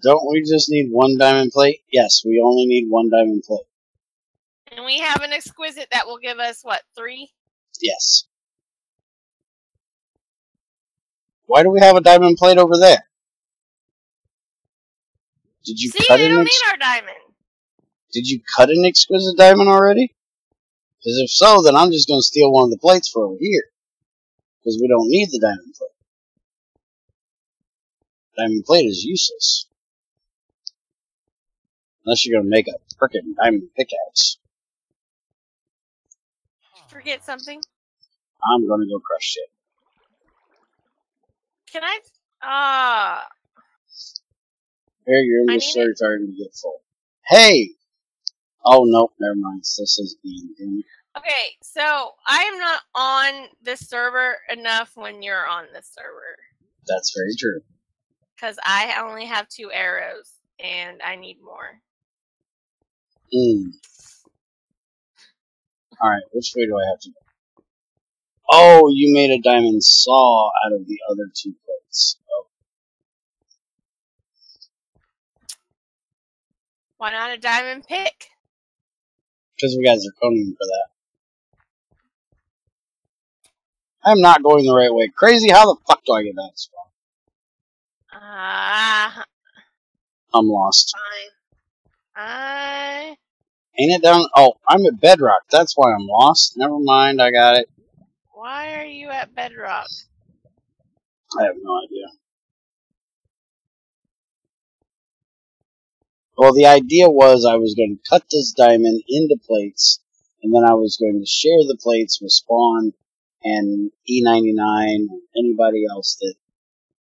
Speaker 1: Don't we just need one diamond plate? Yes, we only need one diamond plate.
Speaker 2: And we have an exquisite that will give us, what, 3?
Speaker 1: Yes. Why do we have a diamond plate over there? Did you
Speaker 2: See,
Speaker 1: cut
Speaker 2: they
Speaker 1: an
Speaker 2: don't need our diamond.
Speaker 1: Did you cut an exquisite diamond already? Because if so, then I'm just going to steal one of the plates for over here. Because we don't need the diamond plate. Diamond plate is useless. Unless you're going to make a frickin' diamond pickaxe.
Speaker 2: Forget something?
Speaker 1: I'm going to go crush shit.
Speaker 2: Can I?
Speaker 1: Here, your inventory starting to get full. Hey! Oh, nope, never mind. This is being.
Speaker 2: Okay, so I am not on this server enough when you're on this server.
Speaker 1: That's very true.
Speaker 2: Because I only have 2 arrows, and I need more.
Speaker 1: Alright, which way do I have to go? Oh, you made a diamond saw out of the other 2 plates. Oh.
Speaker 2: Why not a diamond pick?
Speaker 1: Because we got zirconium for that. I'm not going the right way. Crazy, how the fuck do I get back to spawn? I'm lost.
Speaker 2: Fine.
Speaker 1: Ain't it down? Oh, I'm at bedrock. That's why I'm lost. Never mind, I got it.
Speaker 2: Why are you at bedrock?
Speaker 1: I have no idea. Well, the idea was I was going to cut this diamond into plates, and then I was going to share the plates with Spawn and E99 and anybody else that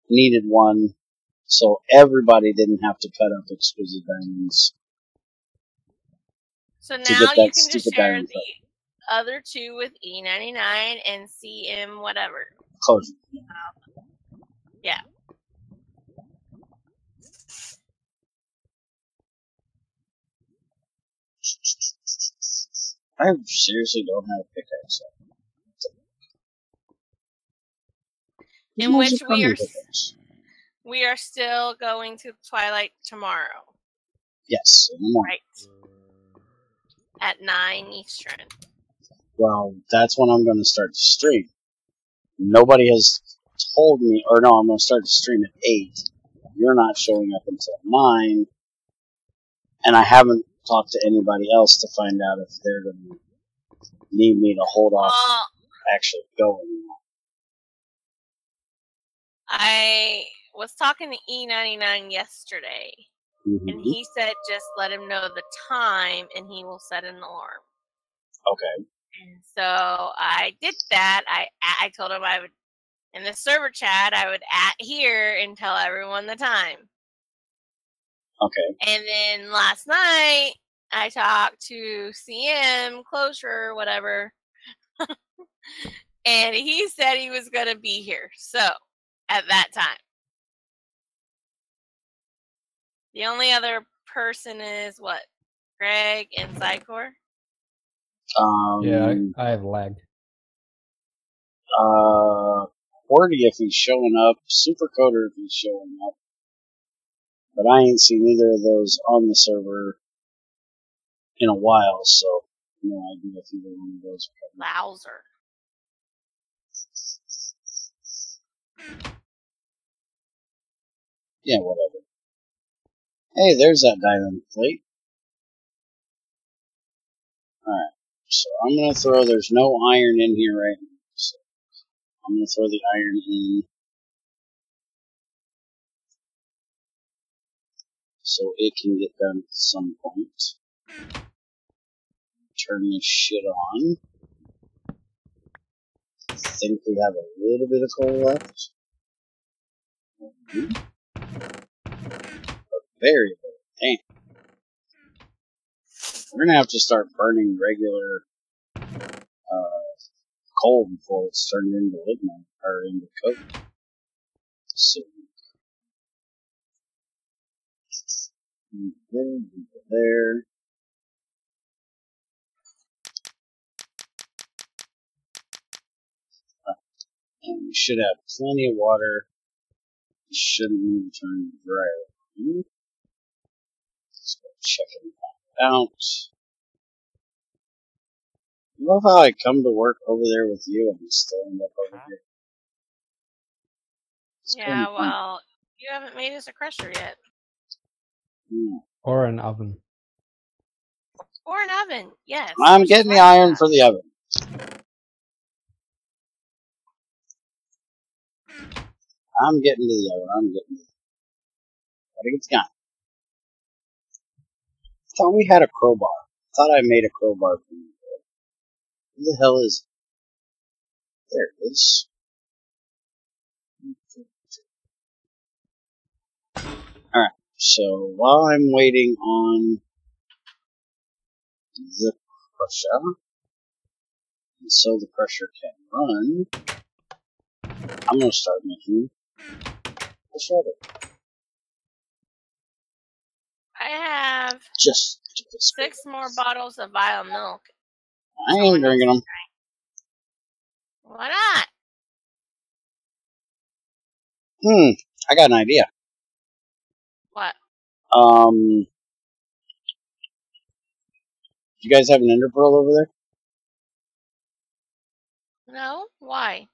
Speaker 1: needed one, so everybody didn't have to cut up exquisite diamonds.
Speaker 2: So
Speaker 1: To
Speaker 2: now
Speaker 1: get that
Speaker 2: you can just
Speaker 1: stupid
Speaker 2: share
Speaker 1: diamond
Speaker 2: the other 2 with E99 and CM whatever.
Speaker 1: Closure.
Speaker 2: Yeah.
Speaker 1: I seriously don't have a pickaxe.
Speaker 2: In which we are still going to Twilight tomorrow.
Speaker 1: Yes, in the morning.
Speaker 2: Right. At 9 Eastern.
Speaker 1: Well, that's when I'm going to start to stream. Nobody has told me, or no, I'm going to start to stream at 8. You're not showing up until 9. And I haven't talked to anybody else to find out if they're going to need me to hold off actually going.
Speaker 2: I was talking to E99 yesterday, and he said just let him know the time, and he will set an alarm.
Speaker 1: Okay.
Speaker 2: And so I did that. I told him I would, in the server chat, I would here and tell everyone the time.
Speaker 1: Okay.
Speaker 2: And then last night, I talked to CM, Closure, whatever, and he said he was going to be here. So, at that time. The only other person is what? Greg and Psycor?
Speaker 3: Yeah, I have lag.
Speaker 1: Wordy if he's showing up, Supercoder if he's showing up. But I ain't seen either of those on the server in a while, so no idea if either one of those are coming.
Speaker 2: Bowser.
Speaker 1: Yeah, whatever. Hey, there's that diamond plate. Alright, so I'm gonna throw, there's no iron in here right now, so I'm gonna throw the iron in so it can get done at some point. Turn this shit on. I think we have a little bit of coal left. But very little. Damn. We're gonna have to start burning regular coal before it's turned into lignite or into coke. So there. And we should have plenty of water. It shouldn't need to turn dry. Let's go checking that out. I love how I come to work over there with you and still end up over here.
Speaker 2: Yeah, well, you haven't made us a crusher yet.
Speaker 1: Yeah.
Speaker 3: Or an oven.
Speaker 2: Or an oven, yes.
Speaker 1: I'm getting the iron for the oven. I'm getting to the oven. I'm getting to it. Gotta get the iron. I thought we had a crowbar. I thought I made a crowbar for you. Who the hell is it? There it is. Alright, so while I'm waiting on the crusher, and so the crusher can run, I'm going to start making a shredder.
Speaker 2: I have
Speaker 1: Just
Speaker 2: 6 more bottles of vial milk.
Speaker 1: I ain't drinking them.
Speaker 2: Why not?
Speaker 1: I got an idea.
Speaker 2: What?
Speaker 1: You guys have an ender pearl over there?
Speaker 2: No? Why?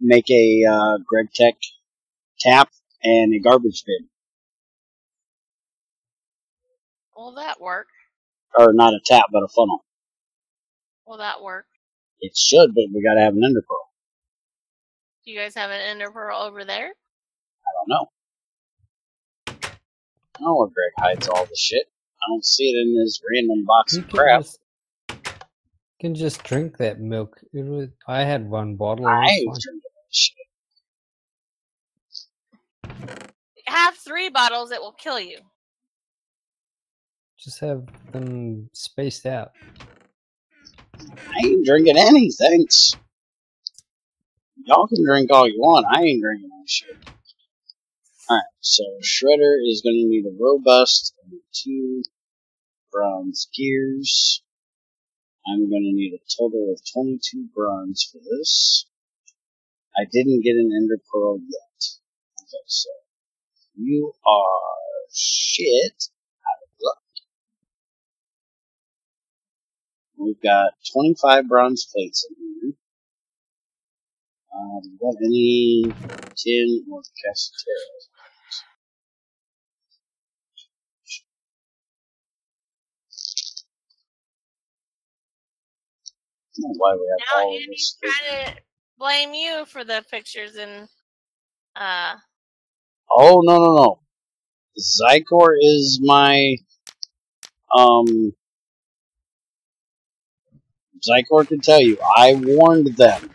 Speaker 1: Make a Greg Tech tap and a garbage bin.
Speaker 2: Will that work?
Speaker 1: Or not a tap, but a funnel.
Speaker 2: Will that work?
Speaker 1: It should, but we gotta have an ender pearl.
Speaker 2: Do you guys have an ender pearl over there?
Speaker 1: I don't know. I don't know where Greg hides all the shit. I don't see it in this random box of crap.
Speaker 3: You can just drink that milk. I had one bottle.
Speaker 1: I
Speaker 3: And
Speaker 1: ain't
Speaker 3: it was
Speaker 1: drinking that shit.
Speaker 2: Have 3 bottles, it will kill you.
Speaker 3: just have them spaced out.
Speaker 1: I ain't drinking anything. Y'all can drink all you want. I ain't drinking that shit. Alright, so Shredder is going to need a robust and 2 bronze gears. I'm going to need a total of 22 bronze for this. I didn't get an ender pearl yet. Okay, so you are shit out of luck. We've got 25 bronze plates in here. Do you got any tin or cafeteria? I don't know why we have
Speaker 2: Now
Speaker 1: all of
Speaker 2: Andy's
Speaker 1: this.
Speaker 2: trying to blame you for the pictures and
Speaker 1: Oh, no. Zykor is my, Zykor can tell you, I warned them.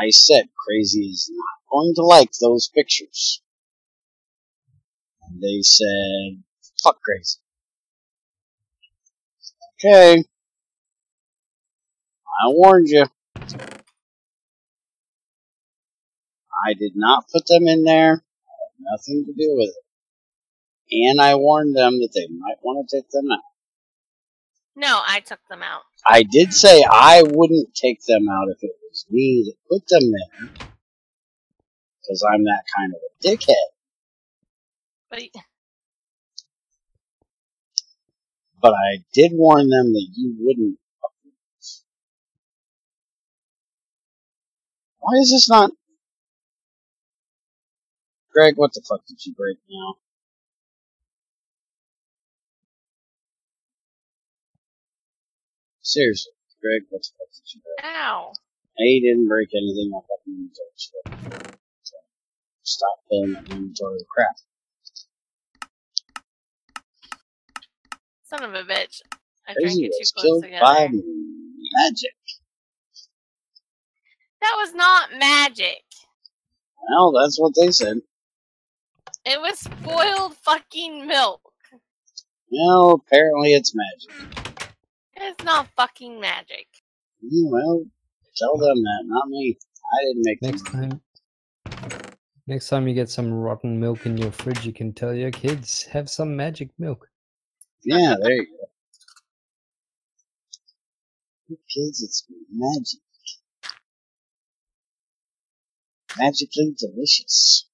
Speaker 1: I said Crazy is not going to like those pictures. And they said, fuck Crazy. Okay. I warned you. I did not put them in there. I had nothing to do with it. And I warned them that they might want to take them out.
Speaker 2: no, I took them out.
Speaker 1: I did say I wouldn't take them out if it was me that put them there. Because I'm that kind of a dickhead. But I did warn them that you wouldn't. Why is this not... Greg, what the fuck did you break now? Seriously, Greg, what the fuck did you break?
Speaker 2: Ow.
Speaker 1: He didn't break anything off that inventory shit. So, stop filling that inventory with crap.
Speaker 2: Son of a bitch. I
Speaker 1: Crazy
Speaker 2: drank it too
Speaker 1: was
Speaker 2: close
Speaker 1: killed
Speaker 2: together.
Speaker 1: by magic.
Speaker 2: That was not magic.
Speaker 1: Well, that's what they said.
Speaker 2: It was spoiled fucking milk.
Speaker 1: Well, apparently it's magic.
Speaker 2: It's not fucking magic.
Speaker 1: Well, tell them that, not me. I didn't make
Speaker 3: Next time you get some rotten milk in your fridge, you can tell your kids, have some magic milk.
Speaker 1: Yeah, there you go. Kids, it's magic. Magically delicious.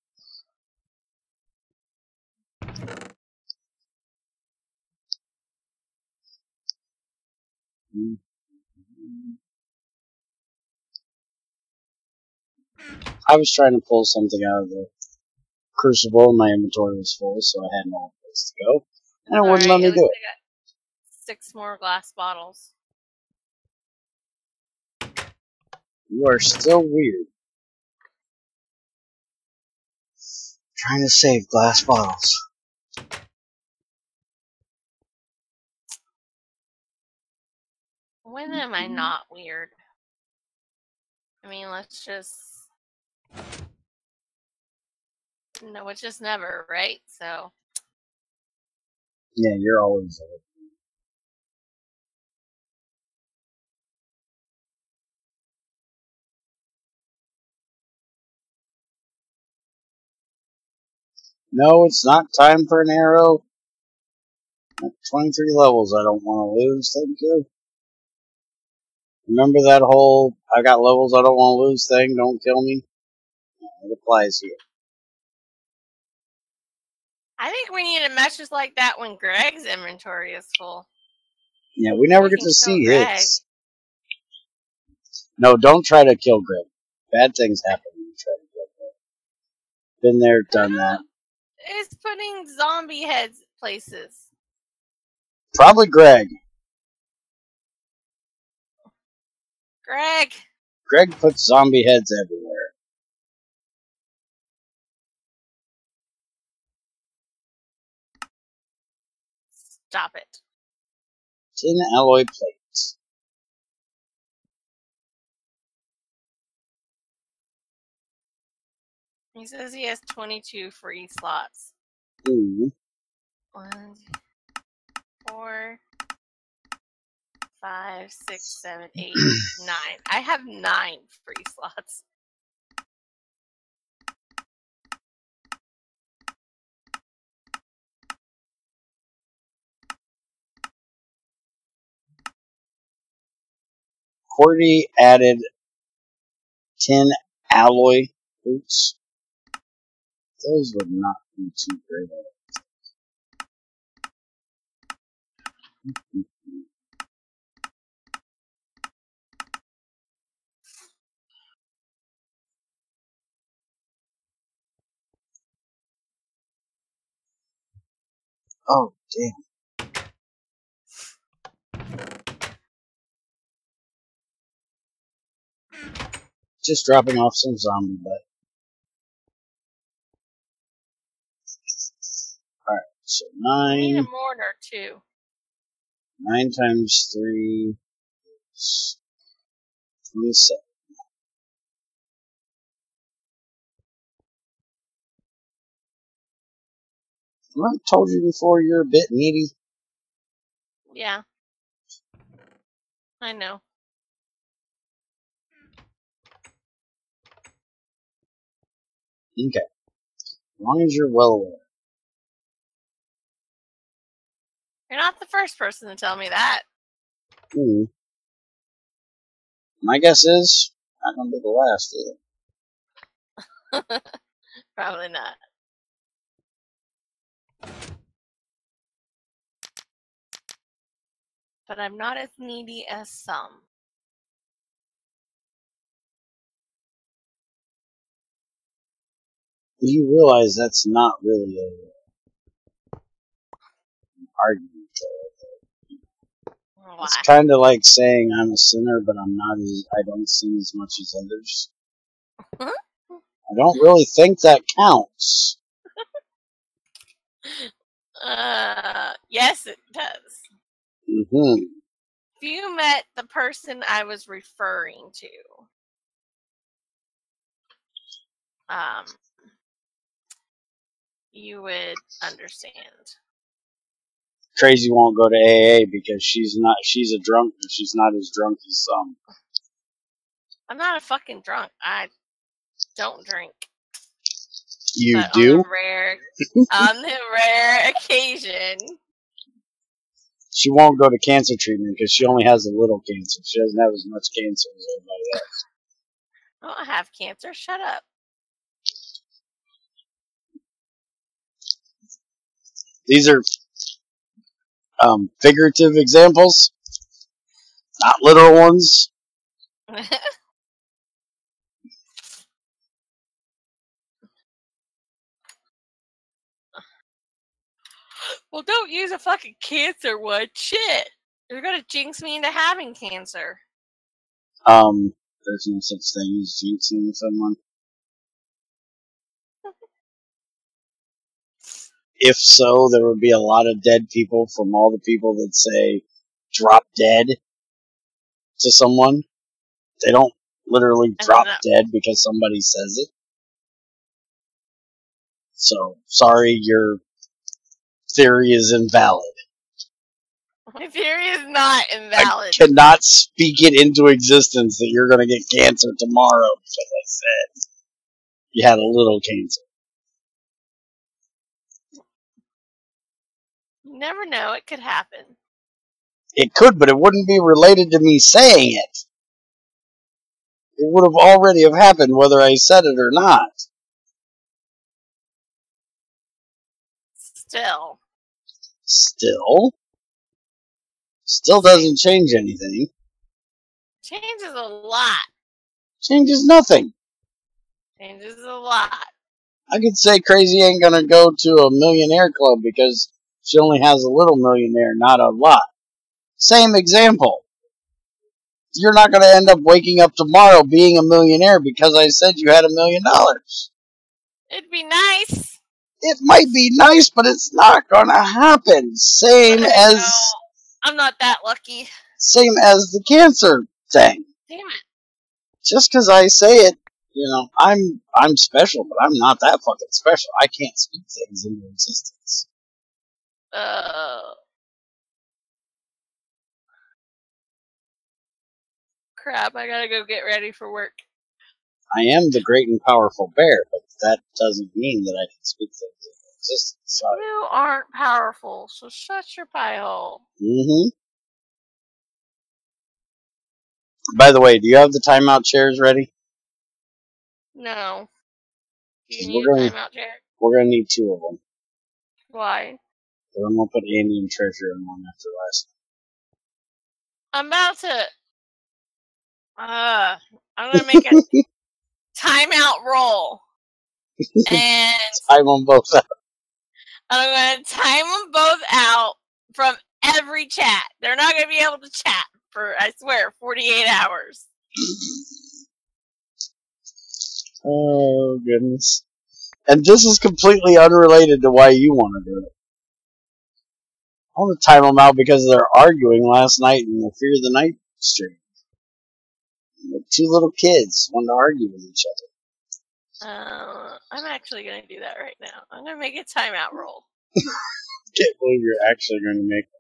Speaker 1: I was trying to pull something out of the crucible, and my inventory was full, so I had no place to go. And it wouldn't let me do it.
Speaker 2: I got 6 more glass bottles.
Speaker 1: You are still weird. Trying to save glass bottles.
Speaker 2: When am I not weird? I mean, let's just... No, it's just never, right? So...
Speaker 1: Yeah, you're always there. No, it's not time for an arrow. At 23 levels, I don't want to lose, thank you. Remember that whole I got levels I don't want to lose thing? Don't kill me? It applies here.
Speaker 2: I think we need a message like that when Greg's inventory is full.
Speaker 1: Yeah, we never
Speaker 2: We
Speaker 1: get
Speaker 2: can
Speaker 1: to
Speaker 2: kill
Speaker 1: see
Speaker 2: Greg.
Speaker 1: his. No, don't try to kill Greg. Bad things happen when you try to kill Greg. Been there, done that.
Speaker 2: It's putting zombie heads places.
Speaker 1: Probably Greg.
Speaker 2: Greg.
Speaker 1: Greg puts zombie heads everywhere.
Speaker 2: Stop it.
Speaker 1: Tin alloy plates.
Speaker 2: He says he has 22 free slots.
Speaker 1: Ooh.
Speaker 2: 1, 4, 5, 6, 7, 8, 9. I have 9 free slots.
Speaker 1: QWERTY added tin alloy boots. Those would not be too great. Oh, damn. Just dropping off some zombie butt. Alright, so
Speaker 2: I need a
Speaker 1: 9.
Speaker 2: mortar too.
Speaker 1: 9 times 3 is 27. I told you before you're a bit needy.
Speaker 2: Yeah. I know.
Speaker 1: Okay. As long as you're well aware.
Speaker 2: You're not the first person to tell me that.
Speaker 1: Ooh. My guess is, not gonna be the last either.
Speaker 2: Probably not. But I'm not as needy as some.
Speaker 1: You realize that's not really an argument.
Speaker 2: Why?
Speaker 1: It's kind of like saying I'm a sinner, but I don't sin as much as others. I don't really think that counts.
Speaker 2: Yes, it does.
Speaker 1: Mm-hmm.
Speaker 2: If you met the person I was referring to, you would understand.
Speaker 1: Crazy won't go to AA because she's a drunk, but she's not as drunk as some.
Speaker 2: I'm not a fucking drunk. I don't drink.
Speaker 1: You
Speaker 2: but
Speaker 1: do?
Speaker 2: On the rare occasion.
Speaker 1: She won't go to cancer treatment because she only has a little cancer. She doesn't have as much cancer as everybody else.
Speaker 2: I don't have cancer. Shut up.
Speaker 1: These are figurative examples, not literal ones.
Speaker 2: Well, don't use a fucking cancer one. Shit. You're gonna jinx me into having cancer.
Speaker 1: There's no such thing as jinxing someone. If so, there would be a lot of dead people from all the people that say drop dead to someone. They don't literally drop dead because somebody says it. So, sorry, your theory is invalid.
Speaker 2: My theory is not invalid.
Speaker 1: I cannot speak it into existence that you're going to get cancer tomorrow because I said you had a little cancer.
Speaker 2: You never know. It could happen.
Speaker 1: It could, but it wouldn't be related to me saying it. It would have already have happened whether I said it or not. Still doesn't change anything.
Speaker 2: Changes a lot.
Speaker 1: Changes nothing.
Speaker 2: Changes a lot.
Speaker 1: I could say Crazy ain't gonna go to a millionaire club because she only has a little millionaire, not a lot. Same example. You're not gonna end up waking up tomorrow being a millionaire because I said you had $1 million.
Speaker 2: It'd be nice.
Speaker 1: It might be nice, but it's not gonna happen. Same as...
Speaker 2: I'm not that lucky.
Speaker 1: Same as the cancer thing.
Speaker 2: Damn it.
Speaker 1: Just because I say it, you know, I'm special, but I'm not that fucking special. I can't speak things into existence.
Speaker 2: Crap, I gotta go get ready for work.
Speaker 1: I am the great and powerful bear, but that doesn't mean that I can speak things into existence. So.
Speaker 2: You aren't powerful, so shut your pie hole.
Speaker 1: By the way, do you have the timeout chairs ready?
Speaker 2: No. Do you need a timeout chair?
Speaker 1: We're gonna need 2 of them.
Speaker 2: Why?
Speaker 1: So I'm gonna put Andy and Treasure in one after last.
Speaker 2: I'm about to... I'm gonna make a timeout roll. And...
Speaker 1: time them both out.
Speaker 2: I'm gonna time them both out from every chat. They're not gonna be able to chat for, I swear, 48 hours.
Speaker 1: Oh, goodness. And this is completely unrelated to why you want to do it. I want to time them out because they're arguing last night in the Fear of the Night stream. Like 2 little kids wanted to argue with each other.
Speaker 2: I'm actually going to do that right now. I'm going to make a timeout roll.
Speaker 1: Can't believe you're actually going to make
Speaker 2: that.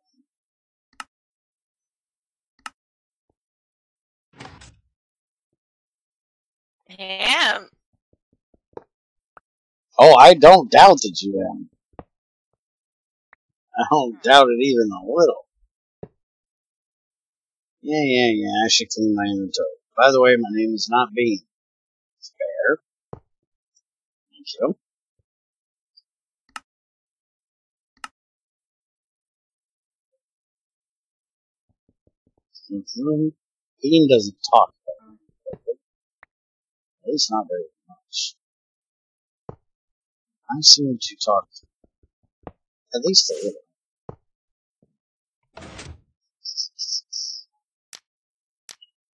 Speaker 2: I am.
Speaker 1: Oh, I don't doubt that you am. I don't doubt it even a little. Yeah, I should clean my inventory. By the way, my name is not Bean. It's Bear. Thank you. Bean doesn't talk, at least not very much. I'm seeming to talk at least a little.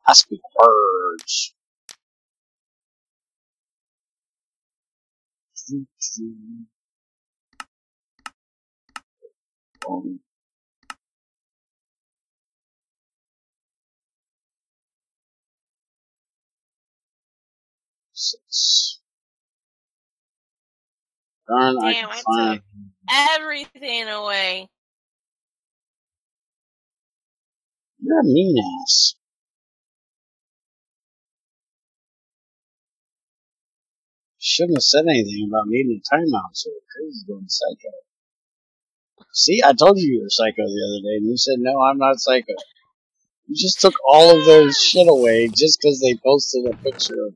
Speaker 1: I speak words. Six. Darn, I can find
Speaker 2: everything away.
Speaker 1: You're a mean ass. Shouldn't have said anything about needing a timeout, so Crazy's going psycho. See, I told you were psycho the other day, and you said, no, I'm not psycho. You just took all of their shit away just because they posted a picture of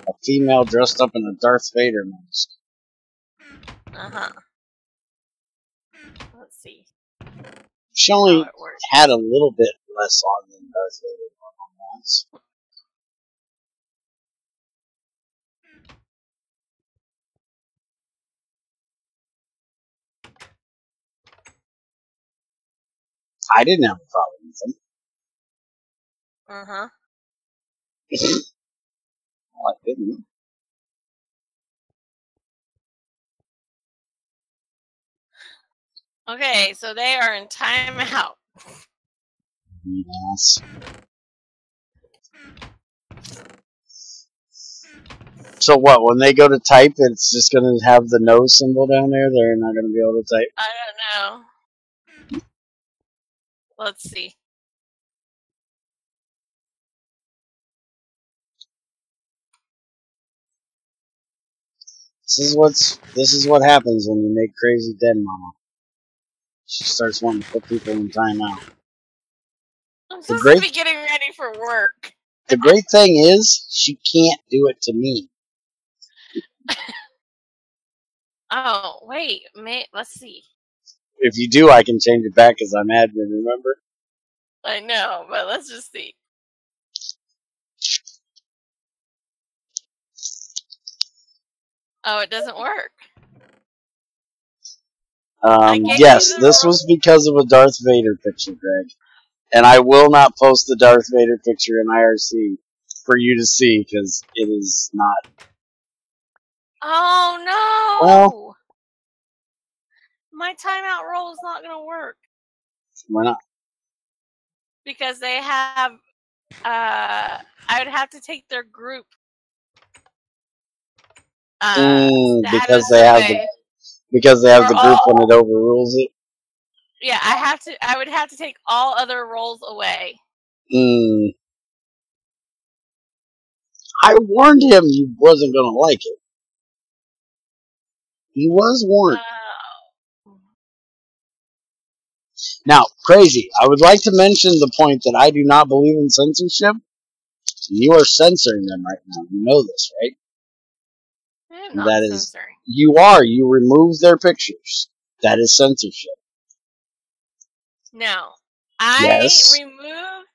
Speaker 1: a female dressed up in a Darth Vader mask.
Speaker 2: Let's see.
Speaker 1: She only had a little bit less on than Darth Vader on mask. I didn't have a problem with them. Well, I didn't.
Speaker 2: Okay, so they are in timeout.
Speaker 1: Yes. So what, when they go to type, it's just going to have the no symbol down there? They're not going to be able to type?
Speaker 2: I don't know. Let's see.
Speaker 1: This is what happens when you make Crazy dead, Mama. She starts wanting to put people in timeout.
Speaker 2: I'm supposed to be getting ready for work.
Speaker 1: the great thing is, she can't do it to me.
Speaker 2: Oh, wait. Let's see.
Speaker 1: If you do, I can change it back because I'm admin, remember?
Speaker 2: I know, but let's just see. Oh, it doesn't work.
Speaker 1: Yes, this was because of a Darth Vader picture, Greg. And I will not post the Darth Vader picture in IRC for you to see because it is not.
Speaker 2: Oh, no!
Speaker 1: Well,
Speaker 2: my timeout roll is not going to work.
Speaker 1: Why not?
Speaker 2: Because they have, I would have to take their group.
Speaker 1: Because they have the group when it overrules it.
Speaker 2: Yeah, I would have to take all other roles away.
Speaker 1: I warned him he wasn't going to like it. He was warned. Now, crazy. I would like to mention the point that I do not believe in censorship. You are censoring them right now. You know this, right?
Speaker 2: I'm not censoring.
Speaker 1: You are. You remove their pictures. That is censorship.
Speaker 2: No. I removed...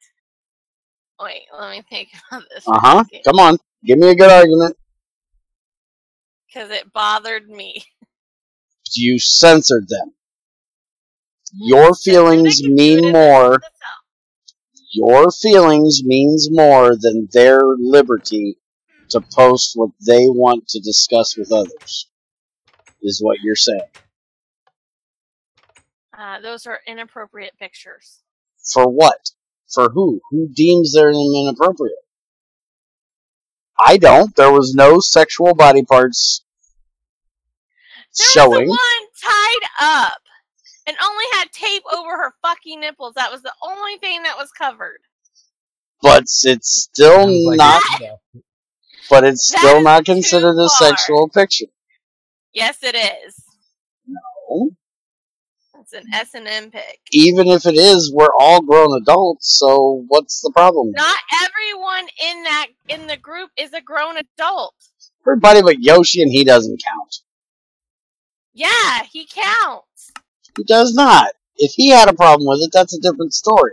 Speaker 2: Wait, let me think about this.
Speaker 1: Come on. Give me a good argument.
Speaker 2: Because it bothered me.
Speaker 1: You censored them. Your feelings mean more. Your feelings means more than their liberty to post what they want to discuss with others, is what you're saying.
Speaker 2: Those are inappropriate pictures.
Speaker 1: For what? For who? Who deems them inappropriate? I don't. There was no sexual body parts showing.
Speaker 2: There was the one tied up and only had tape over her fucking nipples. That was the only thing that was covered.
Speaker 1: But it's still not. But it's still not considered a sexual picture.
Speaker 2: Yes, it is.
Speaker 1: No.
Speaker 2: It's an S&M pic.
Speaker 1: Even if it is, we're all grown adults, so what's the problem?
Speaker 2: Not everyone in the group is a grown adult.
Speaker 1: Everybody but Yoshi, and he doesn't count.
Speaker 2: Yeah, he counts.
Speaker 1: He does not. If he had a problem with it, that's a different story.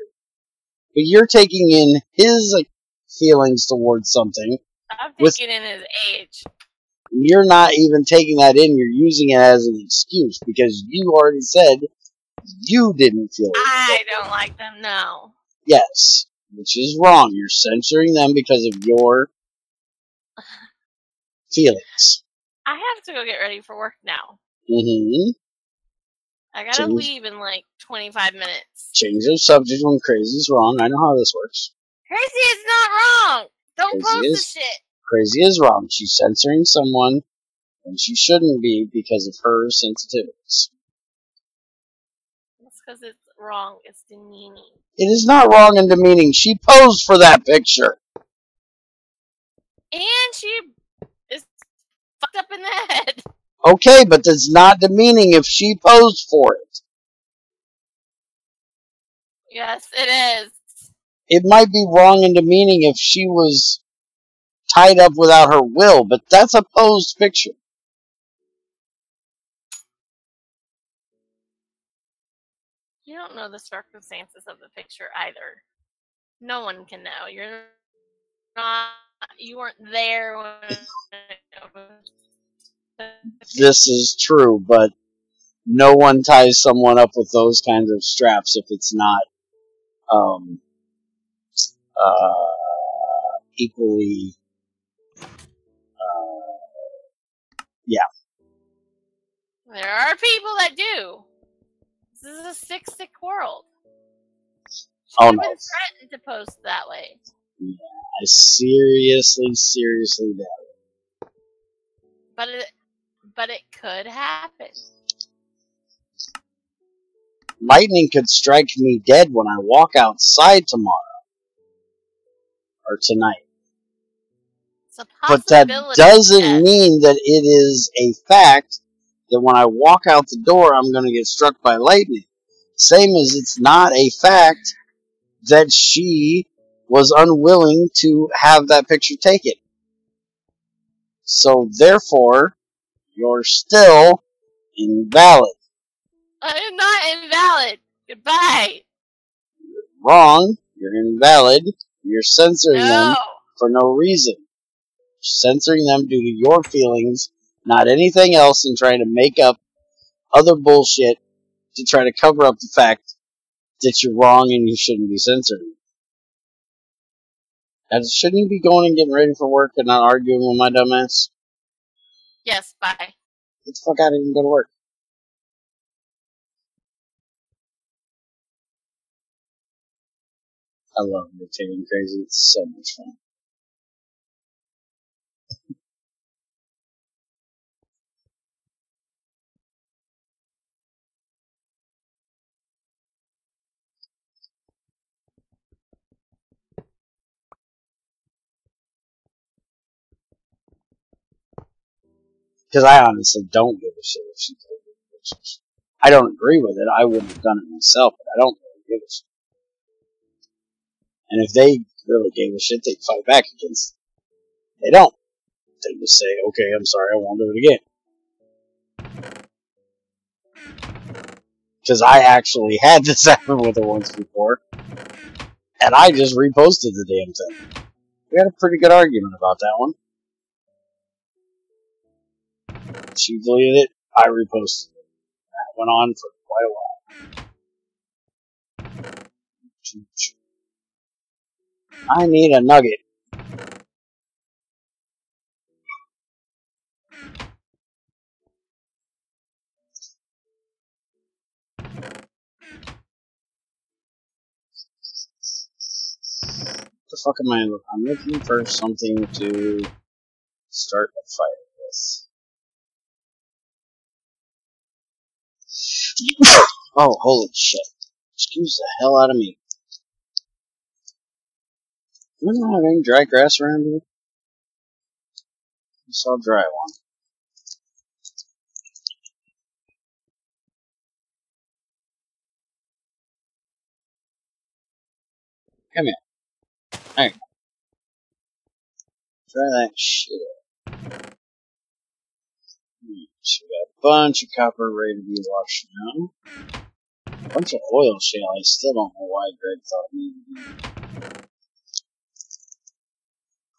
Speaker 1: But you're taking in his feelings towards something.
Speaker 2: I'm taking in his age.
Speaker 1: You're not even taking that in. You're using it as an excuse because you already said you didn't feel it.
Speaker 2: I don't like them, no.
Speaker 1: Yes, which is wrong. You're censoring them because of your feelings.
Speaker 2: I have to go get ready for work now. I gotta leave in like 25 minutes.
Speaker 1: Change the subject when crazy's wrong. I know how this works.
Speaker 2: Crazy is not wrong! Don't post the shit!
Speaker 1: Crazy is wrong. She's censoring someone, and she shouldn't be because of her sensitivities.
Speaker 2: That's because it's wrong. It's demeaning.
Speaker 1: It is not wrong and demeaning. She posed for that picture.
Speaker 2: And she is fucked up in the head.
Speaker 1: Okay, but that's not demeaning if she posed for it.
Speaker 2: Yes, it is.
Speaker 1: It might be wrong and demeaning if she was tied up without her will, but that's a posed picture.
Speaker 2: You don't know the circumstances of the picture either. No one can know. You weren't there when
Speaker 1: This is true, but no one ties someone up with those kinds of straps if it's not equally yeah.
Speaker 2: There are people that do. This is a sick world.
Speaker 1: Oh no.
Speaker 2: I've been threatened to post that way.
Speaker 1: Yeah, I seriously doubt it.
Speaker 2: But it could happen.
Speaker 1: Lightning could strike me dead when I walk outside tomorrow. Or tonight.
Speaker 2: It's a
Speaker 1: but that doesn't
Speaker 2: yes.
Speaker 1: mean that it is a fact that when I walk out the door, I'm going to get struck by lightning. Same as it's not a fact that she was unwilling to have that picture taken. So therefore, you're still invalid.
Speaker 2: I am not invalid. Goodbye.
Speaker 1: Wrong. You're invalid. You're censoring them
Speaker 2: No.
Speaker 1: for no reason. Censoring them due to your feelings, not anything else, and trying to make up other bullshit to try to cover up the fact that you're wrong and you shouldn't be censoring. And shouldn't you be going and getting ready for work and not arguing with my dumbass?
Speaker 2: Yes, bye.
Speaker 1: Get the fuck out of here and go to work. I love irritating crazy. It's so much fun. Because I honestly don't give a shit if she played with pictures. I don't agree with it. I wouldn't have done it myself, but I don't really give a shit. And if they really gave a shit, they'd fight back against it. They don't. They just say, okay, I'm sorry, I won't do it again. Because I actually had this happen with her once before, and I just reposted the damn thing. We had a pretty good argument about that one. She deleted it, I reposted it. That went on for quite a while. I need a nugget. What the fuck am I looking? I'm looking for something to start a fight with. Oh, holy shit. Excuse the hell out of me. Do we not have any dry grass around here? I saw dry one. Come here. There you go. Try that shit out. So we got a bunch of copper ready to be washed now. A bunch of oil shale. I still don't know why Greg thought it needed to be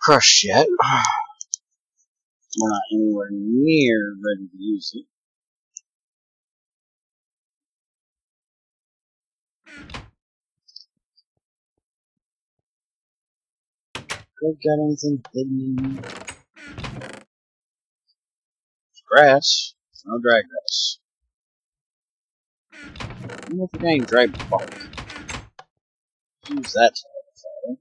Speaker 1: crushed yet. We're not anywhere near ready to use it. Greg got anything hidden? Grass. No dry grass. I wonder if we got any dry bark. Use that to light a fire.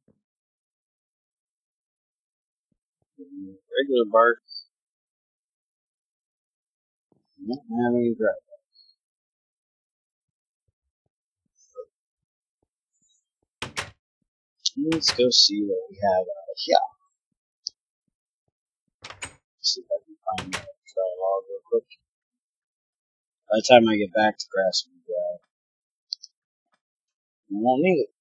Speaker 1: Regular bark. Don't have any dry bark. Let's go see what we have out here. See if I can find that dry log real quick. By the time I get back, the grass will be dry. I won't need it.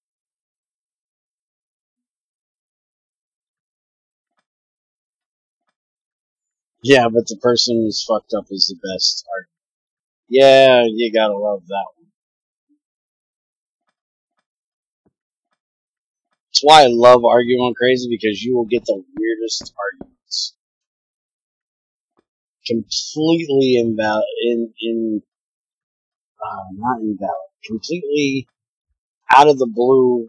Speaker 1: Yeah, but the person who's fucked up is the best argument. Yeah, you gotta love that one. That's why I love arguing crazy, because you will get the weirdest arguments. Completely invalid, not invalid, completely out of the blue,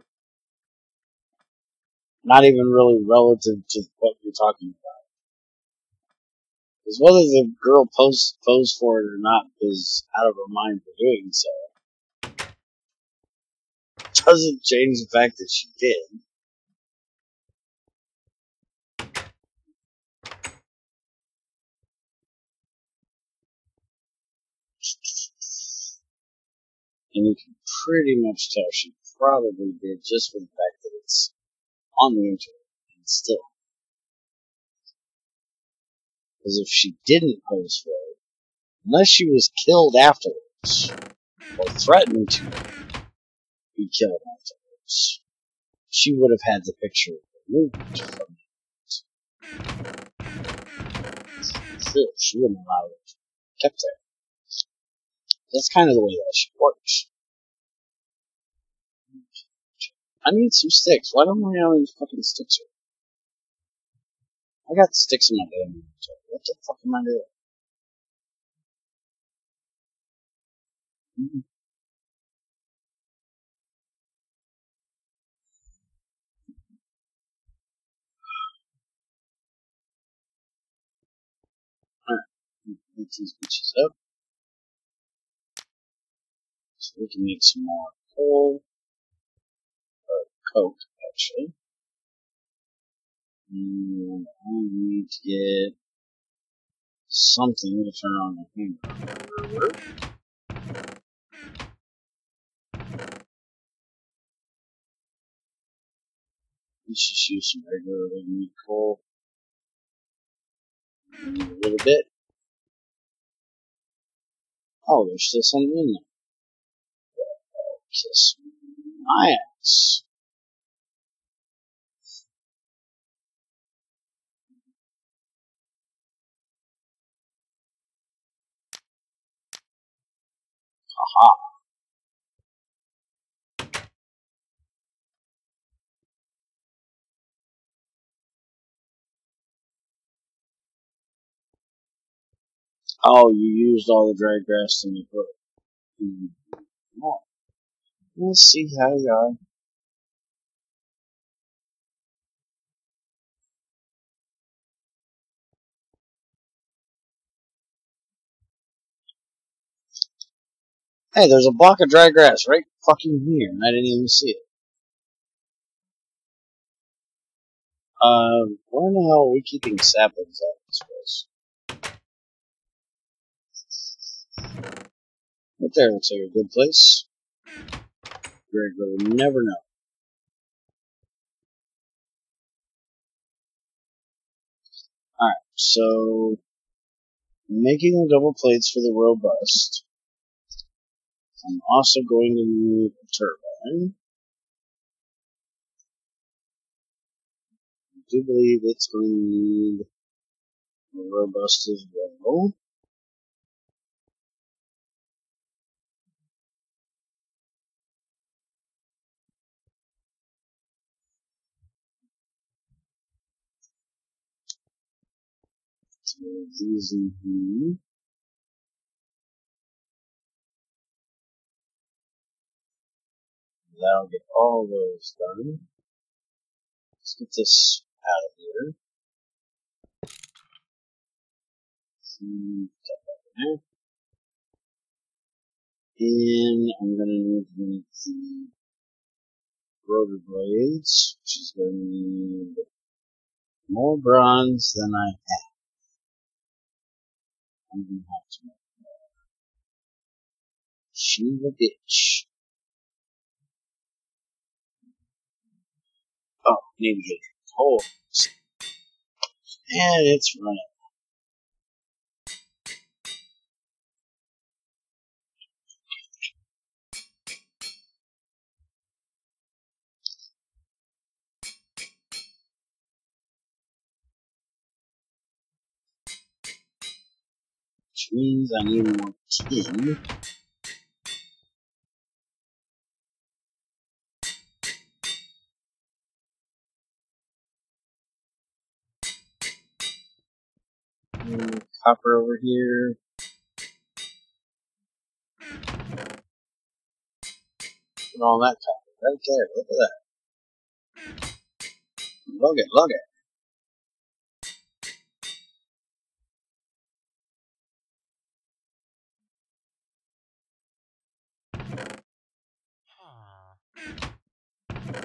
Speaker 1: not even really relative to what you're talking about. Because whether the girl posed for it or not is out of her mind for doing so. Doesn't change the fact that she did. And you can pretty much tell she probably did just for the fact that it's on the internet and still. Because if she didn't pose for it, unless she was killed afterwards, or threatened to be killed afterwards, she would have had the picture removed from it. Sure, she wouldn't allow it kept there. That's kind of the way that shit works. I need some sticks. Why don't I have any fucking sticks here? I got sticks in my damn inventory. What the fuck am I doing? Alright, let's these bitches up. So we can make some more coal. Or coke, actually. And I need to get something to turn on the hammer. Let's just use some regular meat coal. Need a little bit. Oh, there's still something in there. Kiss my ass. Haha. Oh, you used all the dry grass to make wood. Oh, we'll see how you are. Hey, there's a block of dry grass right fucking here, and I didn't even see it. Where the hell are we keeping saplings at this place? Right there, looks like a good place. Greg will never know. Alright, so making the double plates for the robust. I'm also going to need a turbine. I do believe it's going to need a robust as well. So these in here. That'll get all those done. Let's get this out of here. And I'm going to need to make the rotor blades, which is going to need more bronze than I have. I'm going to have to make more. Shiva bitch. Oh, need to get coal. And it's running. Which means I need more tin. And copper over here. And all that copper right there. Look at that. Look it, look it.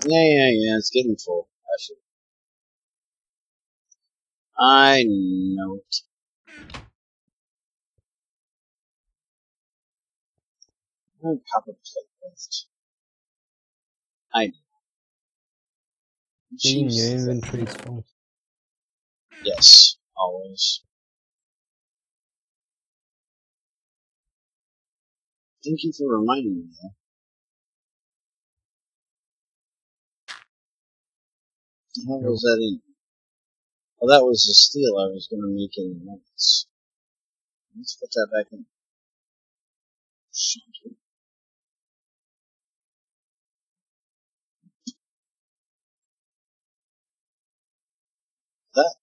Speaker 1: Yeah, it's getting full. I know it. Oh, copper plate left. I know.
Speaker 3: Being your
Speaker 1: Jeez.
Speaker 3: inventory is full.
Speaker 1: Yes, always. Thank you for reminding me, though. How was that in? Well, that was the steel I was going to make in the notes. Let's put that back in. That.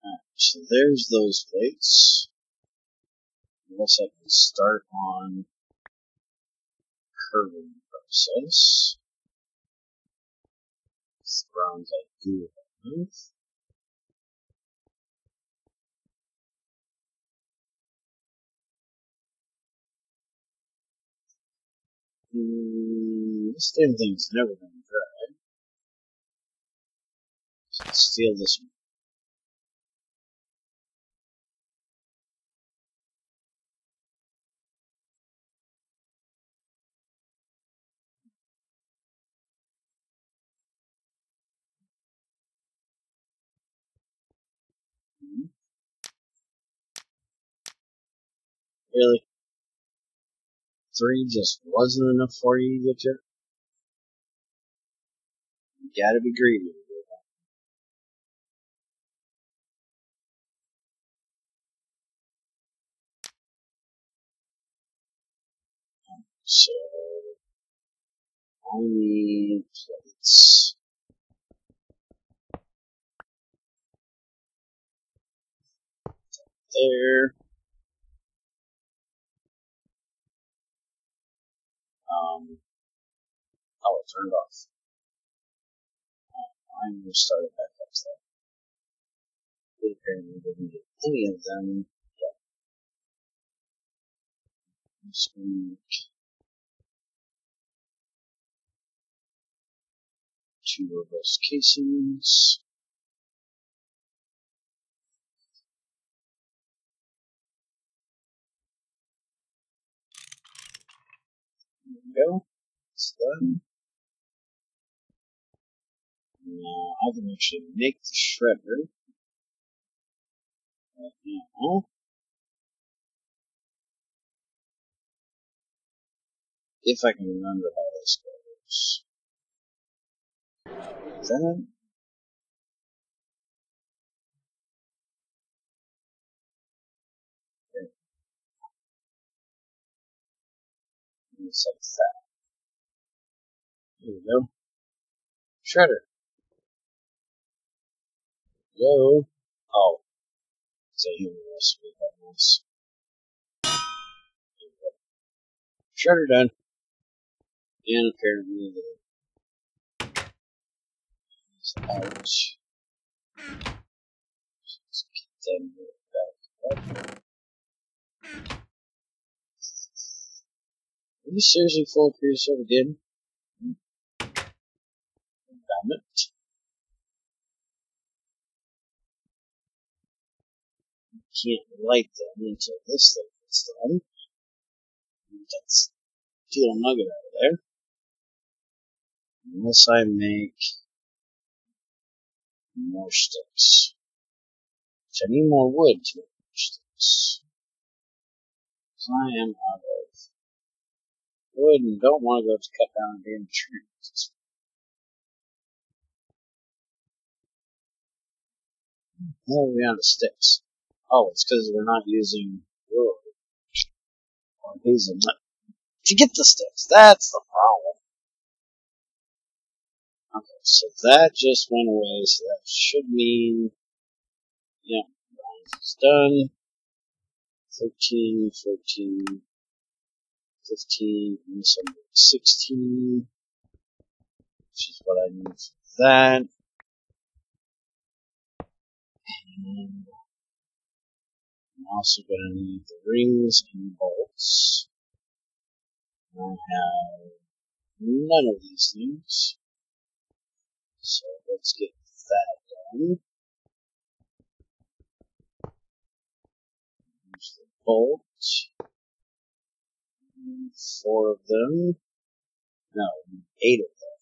Speaker 1: Alright, so there's those plates. I guess I can start on curving process. Rounds I do have. This damn thing's never going to dry. So let's steal this one. Really? 3 just wasn't enough for you, you jerk? You gotta be greedy. So, I need plates. There. Oh, it turned off. I'm going to start it back up there. We apparently didn't get any of them. Yeah. I'm just going to make 2 of those casings. There we go. It's done. Now I can actually make the shredder right now. If I can remember how this goes. Is that it? Okay. It's like that. Here we go. Shredder. Go. Oh. It's a human recipe. That was. Shredder done. And apparently it's out. Let's get them back up. Are you seriously full of yourself again? Damn it. Can't light them until this thing gets done. That's steel nugget out of there. Unless I make more sticks. Which I need more wood to make more sticks. Because I am out of wood and don't want to go to cut down a damn tree. How are we on the sticks? Oh, it's because we're not using wood or hazelnut to get the sticks. That's the problem. Okay, so that just went away, so that should mean, yeah, it's done. 13, 14, 15, and so 16, which is what I need for that. And I'm also going to need the rings and bolts. I have none of these things. So let's get that done. Use the bolt. 4 of them. No, 8 of them.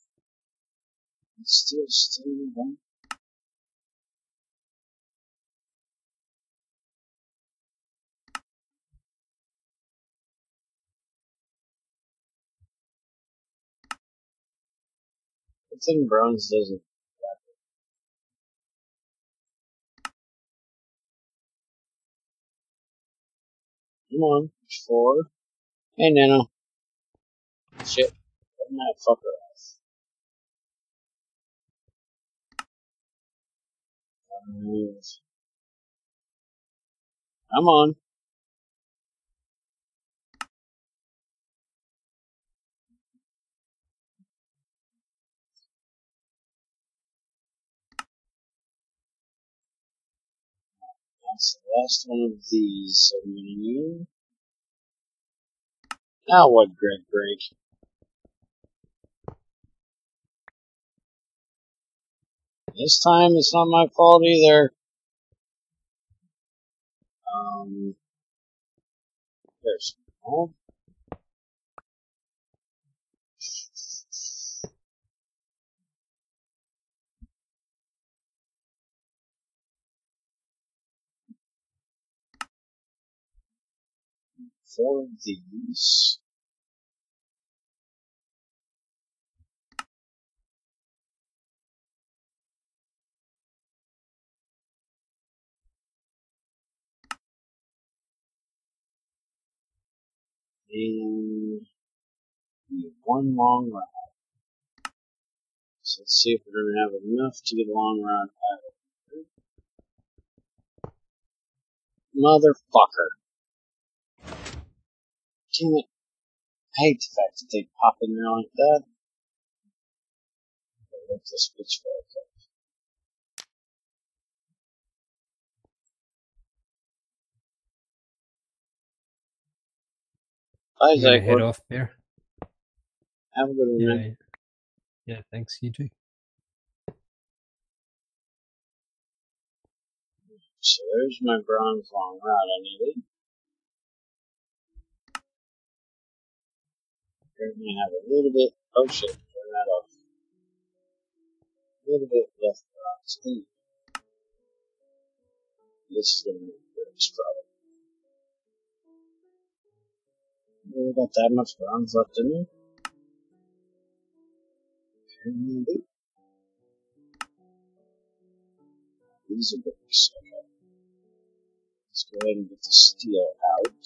Speaker 1: It's still one. Good thing bronze doesn't. Come on, 4. Hey, Nano. Shit. Getting that fucker off. 5. Come on. That's the last one of these I'm gonna need. Now what, Greg? This time it's not my fault either. There's no. Four of these. And one long rod. So let's see if we're going to have enough to get a long rod out of here. Motherfucker. Damn it. I hate the fact that they pop in there like that. Let this bitch go. Bye, Zach.
Speaker 3: Head off there.
Speaker 1: Have a good one, man.
Speaker 3: Yeah, thanks. You too.
Speaker 1: So there's my bronze long rod I needed. Currently have a little bit. Oh shit, turn that off. A little bit left bronze. This is going to be a good problem. Really got that much bronze left in there? Maybe. These are bricks. Okay. Let's go ahead and get the steel out.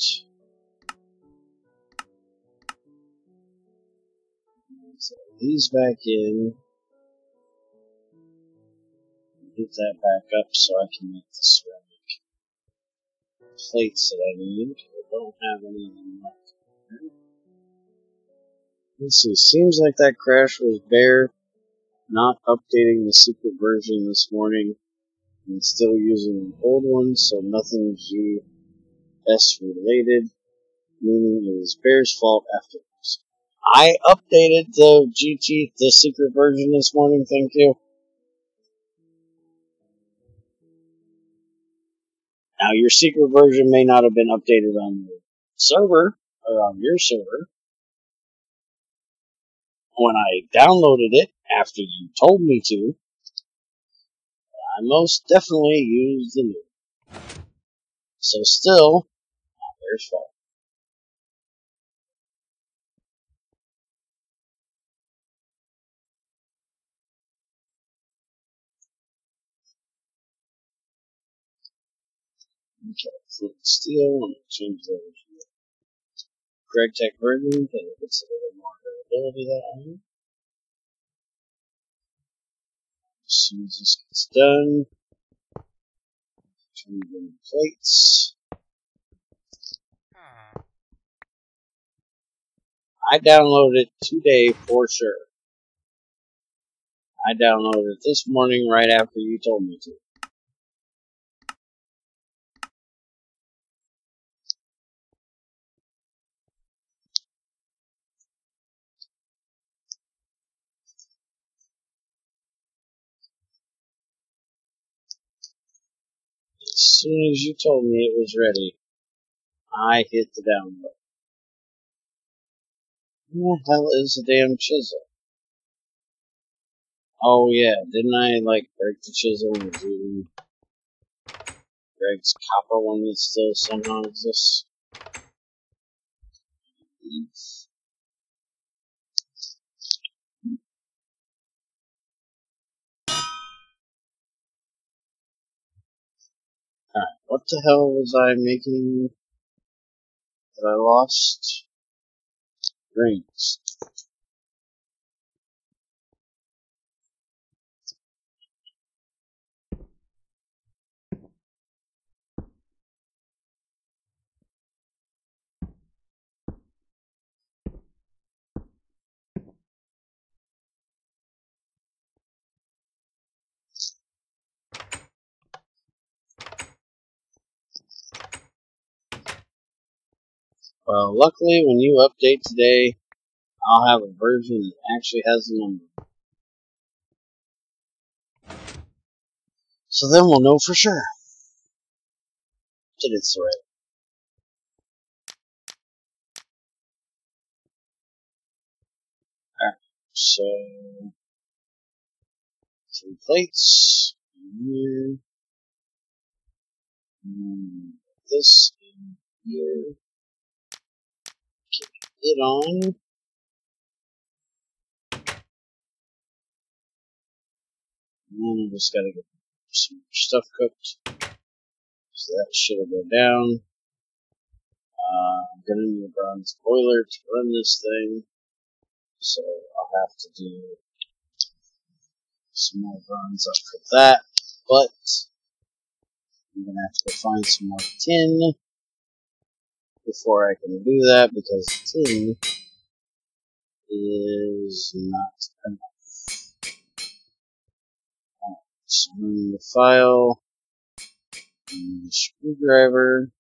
Speaker 1: So these back in. Get that back up so I can make the ceramic plates that I need. I don't have any of them left. Let's see. Seems like that crash was Bear not updating the secret version this morning and still using an old one, so nothing GS related, meaning it was Bear's fault afterwards. I updated the secret version this morning, thank you. Now, your secret version may not have been updated on the server, or on your server. When I downloaded it, after you told me to, I most definitely used the new. So still, not their fault. Okay, flip steel, I'm going to change that over to the Greg Tech version, because it gets a little more durability that way. As soon as this gets done, turn it into plates. I downloaded it today for sure. I downloaded it this morning right after you told me to. As soon as you told me it was ready, I hit the download. What the hell is a damn chisel? Oh yeah, didn't I break the chisel and do Greg's copper one that still somehow exists? Alright, what the hell was I making that I lost? Rings. Well, luckily when you update today, I'll have a version that actually has the number. So then we'll know for sure that it's the right. Alright, so 3 plates in here, and this in here, get it on, and then I just gotta get some more stuff cooked, so that should go down. I'm gonna need a bronze boiler to run this thing, so I'll have to do some more bronze up for that, but I'm gonna have to go find some more tin before I can do that, because tin is not enough. Alright, so I'm running the file, and the screwdriver.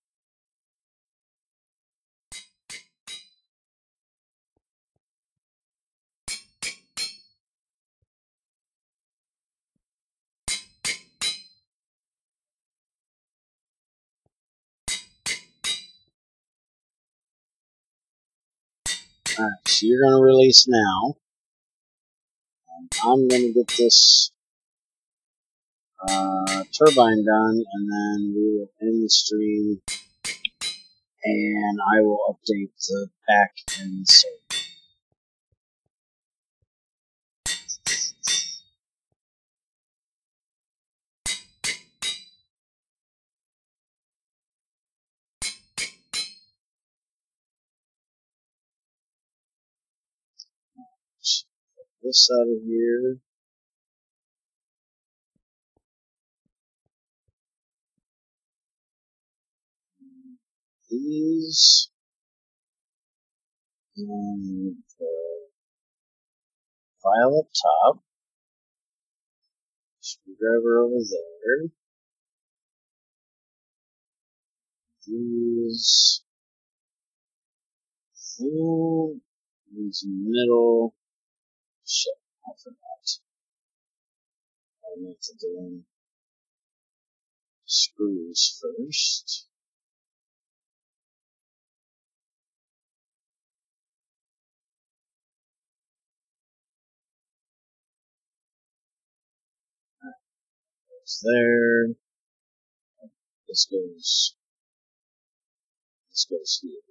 Speaker 1: Alright, so you're gonna release now, and I'm gonna get this turbine done, and then we will end the stream, and I will update the back end server. Get this out of here. These, and the file up top. Screwdriver over there. These. These in the middle. Shit, I forgot. I need to do in screws first. Goes there. This goes here.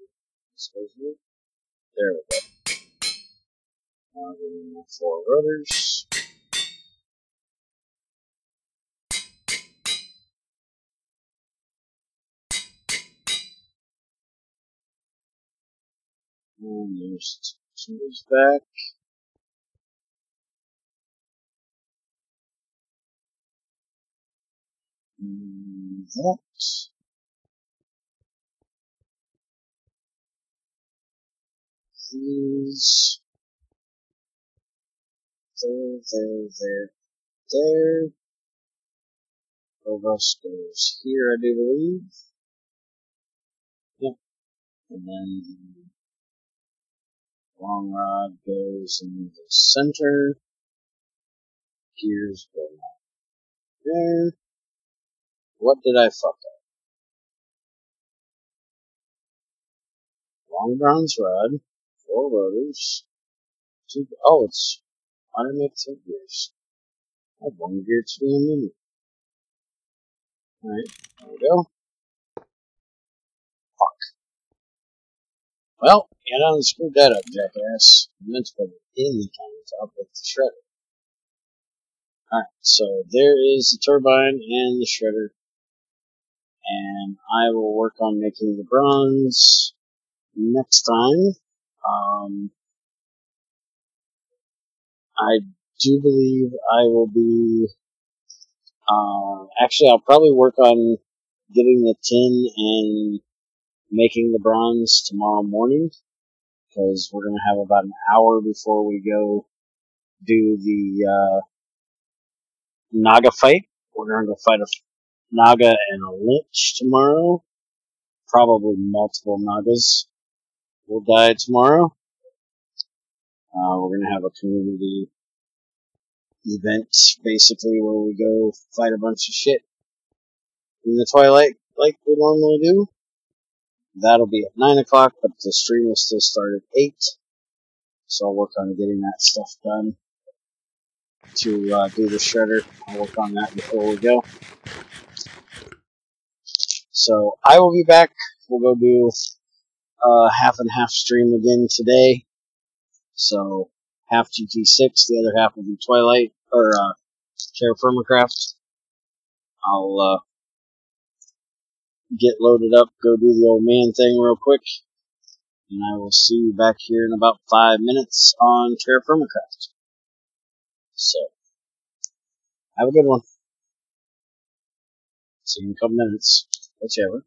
Speaker 1: This goes here. There we go. Now we need my 4 rotors. And there's screws back. And that. These. There. Robust goes here, I do believe. Yep. And then the long rod goes in the center. Gears go there. What did I fuck up? Long bronze rod, 4 rotors, 2. Oh, it's. Why did I make 2 gears? I have 1 gear to be a minute. Alright, there we go. Fuck. Well, you done screwed that up, jackass. I meant to put it in the countertop with the shredder. Alright, so there is the turbine and the shredder. and I will work on making the bronze next time. I do believe I will be. Actually, I'll probably work on getting the tin and making the bronze tomorrow morning, because we're going to have about an hour before we go do the Naga fight. We're going to go fight a Naga and a Lich tomorrow. Probably multiple Nagas will die tomorrow. We're going to have a community event, basically, where we go fight a bunch of shit in the twilight like we normally do. That'll be at 9 o'clock, but the stream will still start at 8. So I'll work on getting that stuff done to do the shredder. I'll work on that before we go. So I will be back. We'll go do half and half stream again today. So half GT6, the other half will be Twilight, or Terra Firmacraft. I'll get loaded up, go do the old man thing real quick, and I will see you back here in about 5 minutes on Terra Firmacraft. So, have a good one. See you in a couple minutes. Whichever.